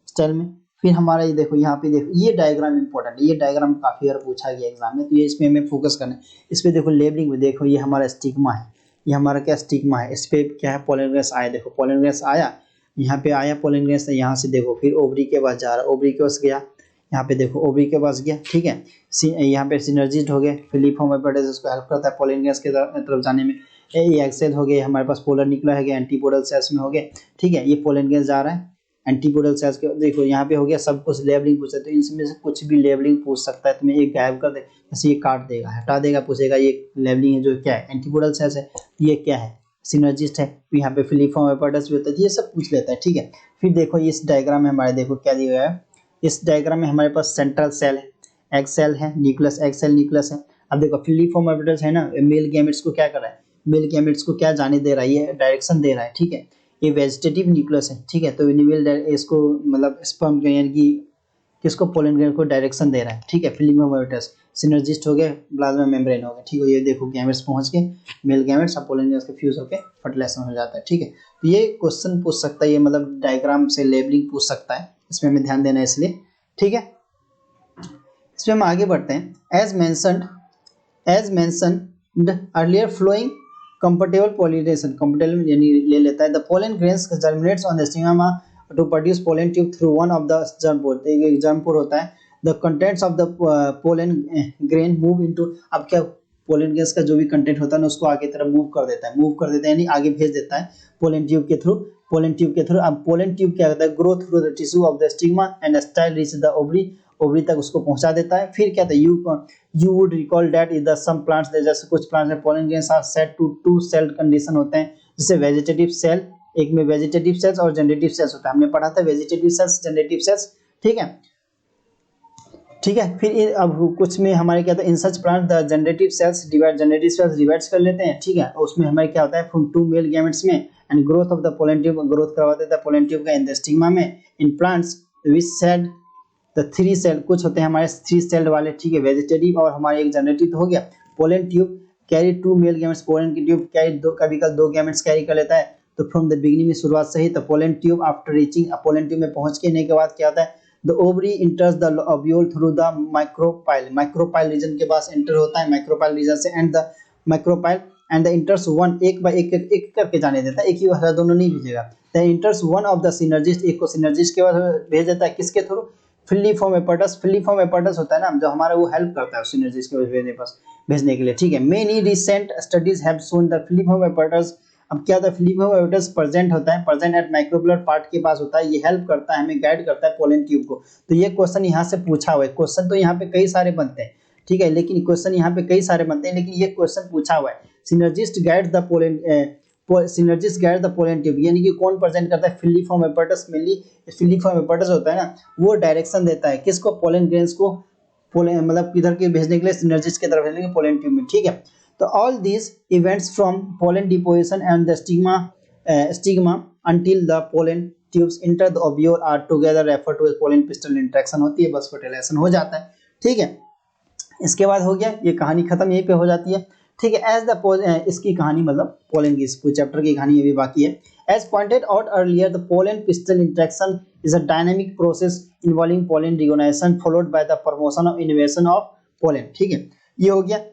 स्टेल में। फिर हमारा ये देखो यहाँ पे देखो, ये डायग्राम इंपॉर्टेंट है, ये डायग्राम काफी बार पूछा गया एग्जाम में, तो ये इसमें हमें फोकस करना है। इस पे देखो लेबलिंग में देखो, ये हमारा स्टिग्मा है, ये हमारा क्या स्टिग्मा है, इस पे क्या है, पोलन ग्रेन्स आया, देखो पोलन ग्रेन्स आया, यहाँ पे आया पोलन ग्रेन्स, यहाँ से देखो फिर ओवरी के पास जा रहा है, ओवरी के पास गया, यहाँ पे देखो ओवरी के पास गया। ठीक है, यहाँ पे सिनर्जिस्ट हो गए, फिलिफॉर्म एपेटाइटिस उसको हेल्प करता है पोलन ग्रेन्स के तरफ जाने में। ये एक्सेल हो गए, हमारे पास पोलर निकला है, एंटीपोडल सेल्स में हो गए। ठीक है, ये पोलन ग्रेन्स जा रहा है एंटीपोडल सेल्स के, देखो यहाँ पे हो गया सब कुछ लेबलिंग पूछ सकते, तो इनमें से कुछ भी लेबलिंग पूछ सकता है, तुम्हें एक गायब कर दे, जैसे ये काट देगा, हटा देगा, पूछेगा ये लेबलिंग है जो क्या है, एंटीपोडल सेल्स है, ये क्या है, सिनर्जिस्ट है, तो यहाँ पे फिलिफॉर्म एपेटाइटिस भी होता है, ये सब पूछ लेता है। ठीक है, फिर देखो इस डायग्राम में हमारे देखो क्या दिया गया है, इस डायग्राम में हमारे पास सेंट्रल सेल है, एग सेल है, न्यूक्लियस, एग सेल न्यूक्लियस है। अब देखो फिलिफॉर्म एपेटाइटिस है ना, मेल गैमेट्स को क्या कर रहा है, मेल गैमेट्स को क्या जाने दे रहा है, ये डायरेक्शन दे रहा है। ठीक है, ये वेजिटेटिव न्यूक्लियस है। ठीक है, तो इसको मतलब स्पर्म यानी कि किसको, पोलन ग्रेन को डायरेक्शन दे रहा है। ठीक है, फिलिफॉर्म एपेटाइटिस, सिनर्जिस्ट हो गए, प्लाज्मा मेम्ब्रेन हो गया। ठीक है, ये देखो गैमेट्स पहुंच के मेल गैमेट्स और पोलन ग्रेन्स के फ्यूज होकर फर्टिलाइजेशन हो जाता है। ठीक है, तो ये क्वेश्चन पूछ सकता है, ये मतलब डायग्राम से लेबलिंग पूछ सकता है, इसमें हमें ध्यान देना है इसलिए। ठीक है, इसमें हम आगे बढ़ते हैं। As mentioned earlier flowing comfortable pollination, comfortable यानी ले लेता है, the pollen grains germinates on the stigma to produce pollen tube through one of the germ pore, एक जर्म पोर होता है, the contents of the pollen grain move into, अब क्या pollen grains का जो भी कंटेंट होता है ना उसको आगे तरफ मूव कर देता है यानी आगे भेज देता है पोलन ट्यूब के थ्रू। अब पोलन ट्यूब क्या होता है, grow through the tissue of the stigma and style reach the ovary तक उसको पहुंचा देता है। फिर क्या था, you would recall that is the some plants, जैसे कुछ प्लांट्स में pollen grains are set two two cell condition होते हैं, जैसे वेजिटेटिव सेल, एक में वेजिटेटिव सेल्स और जनरेटिव सेल्स होता है, हमने पढ़ा था वेजिटेटिव सेल्स, जनरेटिव सेल्स। ठीक है, फिर अब कुछ में हमारे क्या था, in such plant the generative cells divides कर लेते हैं। ठीक है, उसमें हमारे क्या होता है, फ्रॉम टू मेल गैमेट्स में and growth of the pollen tube, growth करवा देता है पोलन ट्यूब का इन द स्टिग्मा में। In plants which shed the three cell, कुछ होते हैं हमारे थ्री सेल वाले। ठीक है, वेजिटेटिव और हमारे एक जनरेटिव तो हो गया। Pollen tube carry two male gametes, pollen की ट्यूब कैरी कभी कभी दो गैमेट्स कैरी कर लेता है, तो फ्रॉम द बिगिनिंग में शुरुआत से ही, तो pollen tube after reaching, pollen tube में पहुंचने के बाद क्या होता है, the ovary enters the ovule through the micropyle region के पास एंटर होता है, माइक्रोपाइल रीजन से and the micropyle and the enters one, एक बाय एक करके जाने देता है, एक ही बार दोनों नहीं भेजेगा। The enters one of the synergist, एक को सिनर्जिस्ट के पास भेज देता है, किसके थ्रू, फिलिफॉर्म एपेटाइटिस होता है ना जो हमारा, वो हेल्प करता है सिनर्जिस्ट के पास भेजने के लिए। ठीक है, many recent studies have shown the filiform apparatus, अब क्या होता है, फिलिफॉर्म एपेटाइटिस प्रेजेंट होता है, प्रेजेंट एट माइक्रोबियल पार्ट के पास होता है, ये हेल्प करता है, हमें गाइड करता है पोलन ट्यूब को। तो ये क्वेश्चन यहाँ से पूछा हुआ है, क्वेश्चन तो यहाँ पे कई सारे बनते हैं, ठीक है, लेकिन क्वेश्चन यहाँ पे कई सारे बनते हैं, लेकिन ये क्वेश्चन पूछा हुआ है synergist guide the pollen synergist guide the pollen tube, यानी कि कौन प्रेजेंट करता है, फिलीफॉर्म एपर्टस, मेनली फिलीफॉर्म एपर्टस होता है ना, वो डायरेक्शन देता है किसको, पोलन ग्रेन्स को पोलन मतलब किधर के भेजने के लिए, सिनर्जिस्ट की तरफ भेजने के पोलन ट्यूब में, ठीक है। तो all these events from pollen deposition and the stigma until the pollen tubes enter the ovule are together referred to as pollen pistil interaction होती है, बस फर्टिलाइजेशन हो जाता है, ठीक है। इसके बाद हो गया, ये कहानी खत्म, यहीं पे हो जाती है, ठीक है। एज द इसकी कहानी मतलब पोलन की इस चैप्टर की कहानी ये भी बाकी है। As pointed out earlier the pollen pistil interaction is a dynamic process involving pollen recognition followed by the promotion of innovation of pollen, ठीक है। ये हो गया,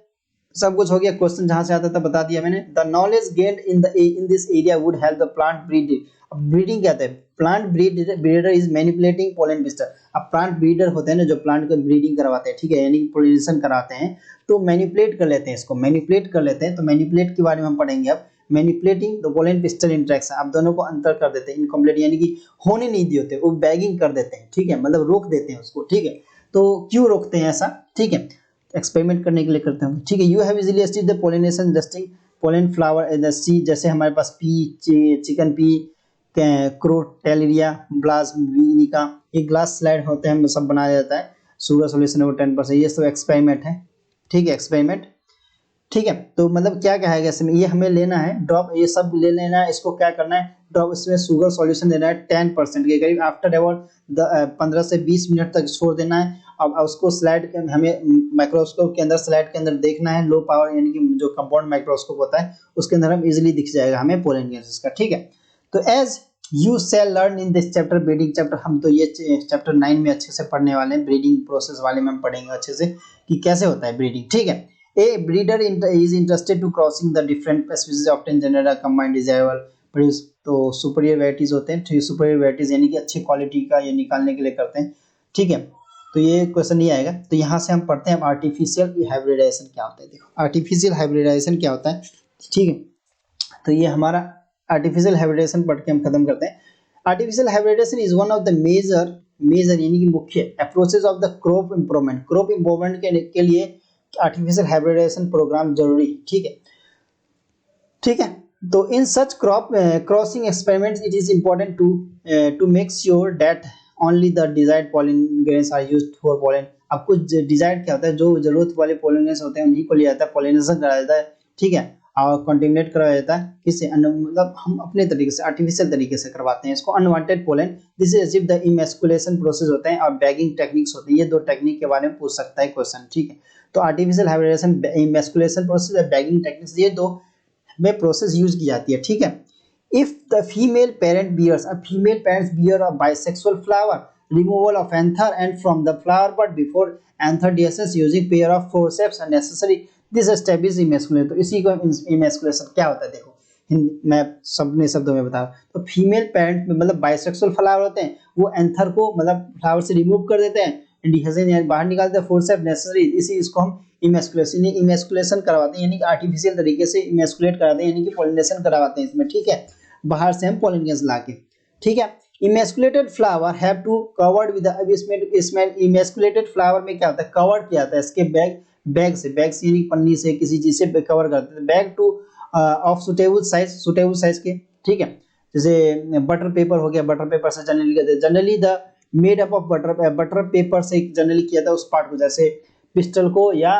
सब कुछ हो गया, क्वेश्चन जहां से आता था बता दिया मैंने। The knowledge gained in this area would help the plant breed. अब ब्रीडिंग क्या होता है, plant breeder is manipulating pollen pistol. अब प्लांट ब्रीडर होते हैं ना जो प्लांट को ब्रीडिंग करवाते हैं, ठीक है, यानी कि पोलिनेशन कराते हैं, तो मैनिपुलेट कर लेते हैं, इसको मैनिपुलेट कर लेते हैं। तो मैनिपुलेट के बारे में हम पढ़ेंगे अब, manipulating the pollen pistil interaction. आप दोनों को अंतर कर देते हैं, इनकम्प्लीट यानी कि होने नहीं देते, वो बैगिंग कर देते हैं, ठीक है, मतलब रोक देते हैं उसको, ठीक है। तो क्यों रोकते हैं ऐसा, ठीक है, एक्सपेरिमेंट करने के लिए करते होंगे, ठीक है। You have easily studied the pollination dusting pollen flower in the sea, जैसे हमारे पास pea chicken pea Crotalaria balsam Vinca, ये ग्लास स्लाइड होते हैं, सब बनाया जाता है, शुगर सॉल्यूशन है वो 10%, ये सब एक्सपेरिमेंट है, ठीक है, एक्सपेरिमेंट, ठीक है। तो मतलब क्या कहा गया इसमें, ये हमें लेना है ड्रॉप, ये सब ले लेना है, इसको क्या करना है, ड्रॉप इसमें शुगर सॉल्यूशन देना है 10% के करीब, आफ्टर अबाउट 15 से 20 मिनट तक छोड़ देना है। अब उसको स्लाइड हमें माइक्रोस्कोप के अंदर, स्लाइड के अंदर देखना है, लो पावर यानी कि जो कंपाउंड माइक्रोस्कोप होता है उसके अंदर हम इजीली दिख जाएगा हमें पोलन गैसेस का, ठीक है। तो as you shall learn in this chapter, breeding chapter, हम तो ये चैप्टर 9 में अच्छे से पढ़ने वाले हैं, ब्रीडिंग प्रोसेस वाले में हम पढ़ेंगे अच्छे से कि कैसे होता है ब्रीडिंग, ठीक है। A breeder is interested to crossing the different species often generate a combined desirable produce, तो सुपीरियर वेराइटीज होते हैं, ठीक, सुपीरियर वेराइटीज यानी कि अच्छी क्वालिटी का ये निकालने के लिए करते हैं, ठीक है। तो ये क्वेश्चन नहीं आएगा। तो यहाँ से हम पढ़ते हैं आर्टिफिशियल हाइब्रिडाइजेशन क्या होता है। देखो आर्टिफिशियल हाइब्रिडाइजेशन क्या होता है, ठीक है। तो ये हमारा आर्टिफिशियल हाइब्रिडाइजेशन पढ़ के हम खत्म करते हैं। Artificial hybridisation is one of the major यानी कि मुख्य approaches of the crop improvement के लिए आर्टिफिशियल हाइब्रिडाइजेशन प्रोग्राम जरूरी है, ठीक है, ठीक है। तो in such crop crossing experiments it is important to make sure that only the desired pollen grains are used for pollen. अब कुछ डिजायर्ड क्या होता है, जो जरूरत वाले पोलन ग्रेन्स होते हैं उन्हीं को लिया जाता है, पोलिनेशन कराया जाता है, ठीक है, और कंटेमिनेट करवाया जाता है किससे, मतलब हम अपने तरीके से आर्टिफिशियल तरीके से करवाते हैं इसको। Unwanted pollen this is achieve the emasculation process होते हैं और बैगिंग टेक्निक्स होती है, ये दो टेक्निक के बारे में पूछ सकता है क्वेश्चन, ठीक है। तो आर्टिफिशियल हाइब्रिडाइजेशन, इमेस्कुलेशन प्रोसेस और बैगिंग टेक्निक्स, ये दो में प्रोसेस यूज की जाती है, ठीक है। If the female parent bears, अब female parents bear a bisexual flower, removal of anther and from the flower but before anther dehiscence using pair of forceps are necessary, this establish emasculation. तो इसी को emasculation क्या होता है, देखो मैं सबने शब्दों में बता रहा हूं। तो फीमेल पेरेंट में मतलब बाइसेक्सुअल फ्लावर होते हैं, वो एंथर को मतलब फ्लावर से रिमूव कर देते हैं, डिहजन बाहर निकालते हैं, फोर्सेप नेसेसरी, इसी इसको हम इमेस्कुलेशन करवाते हैं, यानी कि आर्टिफिशियल तरीके से इमेस्कुलेट कराते हैं, यानी कि पोलिनेशन करवाते हैं इसमें, ठीक है, बाहर से हम पोलन गैस लाके, ठीक है। Emasculated flower have to covered with, अब इसमें इमेस्कुलेटेड फ्लावर में क्या होता है, कवर्ड किया जाता है इसके बैग से यानी पन्नी से किसी चीज से कवर करते हैं, bag two of suitable size के, ठीक है। जैसे बटर पेपर हो गया, बटर पेपर से generally the made up of butter paper से जनरली किया था उस पार्ट को, जैसे पिस्टल को या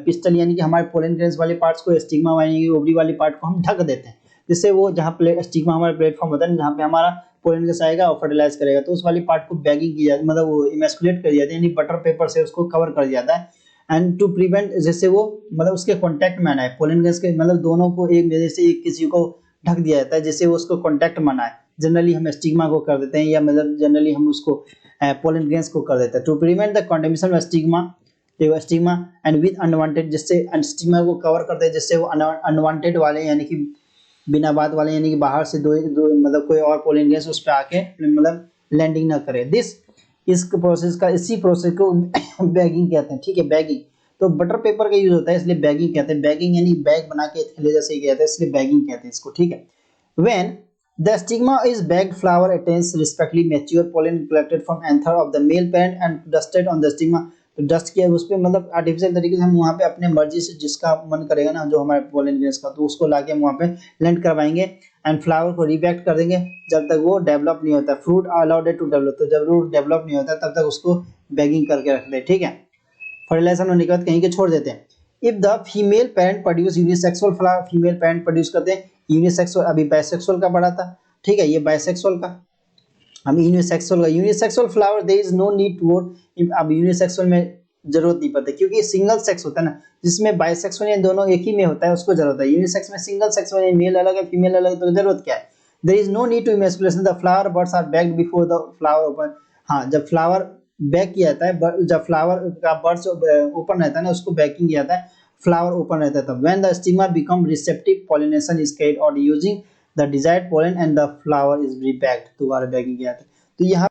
पिस्टल यानी कि हमारे पोलन ग्रेन्स वाले पार्ट्स को, स्टिग्मा वाली ओवरी वाली पार्ट को हम ढक देते हैं, जिससे वो जहाँ स्टिग्मा हमारा प्लेटफॉर्म होता है जहाँ पे हमारा पोलन गैस आएगा और फर्टिलाइज करेगा, तो उस वाली पार्ट को बैगिंग की जाती है, मतलब वो इमेस्कुलेट कर दिया जाता है, यानी बटर पेपर से उसको कवर कर दिया जाता है, एंड टू प्रिवेंट, जैसे वो मतलब उसके कांटेक्ट में आना है पोलन गैस के, मतलब दोनों को एक मेरे से एक किसी को ढक दिया जाता है, जिससे वो उसको कांटेक्ट में आना है। जनरली हम स्टिग्मा को कर देते हैं, या मतलब जनरली हम उसको पोलन ग्रेन्स को कर देते हैं, to prevent the contamination of stigma and with unwanted, जिससे स्टिग्मा को कवर करते हैं, जिससे वो अनवांटेड वाले यानी कि बिना बात वाले यानी कि बाहर से दो मतलब कोई और पोलन ग्रेन्स उस पर आके मतलब लैंडिंग ना करे। इस प्रोसेस को बैगिंग कहते हैं, ठीक है, बैगिंग। तो बटर पेपर का यूज होता है इसलिए बैगिंग कहते हैं, बैगिंग यानी बैग बना के थैले जैसे किया जाता है, इसलिए बैगिंग कहते हैं इसको, ठीक है। When the stigma is bagged, flower attains respectively mature pollen collected from anther of the male parent and dusted on the stigma, तो डस्ट किया उस पे मतलब आर्टिफिशियल तरीके से हम वहाँ पे अपने मर्जी से जिसका मन करेगा ना, जो हमारे पोलन ग्रेन्स का, तो उसको लाके हम वहाँ पे लैंड करवाएंगे एंड फ्लावर को रिबैक्ट कर देंगे जब तक वो डेवलप नहीं होता। फ्रूट अलाउड टू डेवलप, तो जब रूट डेवलप नहीं होता तब तक उसको बैगिंग करके रख दे, ठीक है। फर्टिलाइजेशन होने के बाद कहीं के छोड़ देते हैं। If the female parent produce unisexual flower, female parent produce करते हैं यूनिसेक्सुअल, अभी बाइसेक्सुअल का पढ़ा था, ठीक है, ये बाइसेक्सुअल का, हम यूनिसेक्सुअल का, unisexual flower there is no need to, अब यूनिसेक्सुअल में जरूरत नहीं पड़ती क्योंकि सिंगल सेक्स होता है ना, जिसमें बाइसेक्सुअल या दोनों एक ही में होता है उसको जरूरत है। यूनिसेक्स में सिंगल सेक्स में मेल अलग है फीमेल अलग है, तो जरूरत क्या है। There is no need to emasculation, the flower buds are bagged before the flower open. हाँ, जब फ्लावर बैक किया जाता है, जब फ्लावर का बड्स ओपन रहता है ना, उसको बैकिंग किया जाता है, फ्लावर ओपन रहता है तब। When the stigma become receptive, pollination is carried out using the desired pollen and the flower is री बैग्ड, दोबारा बैगिंग किया जाता है। तो यहाँ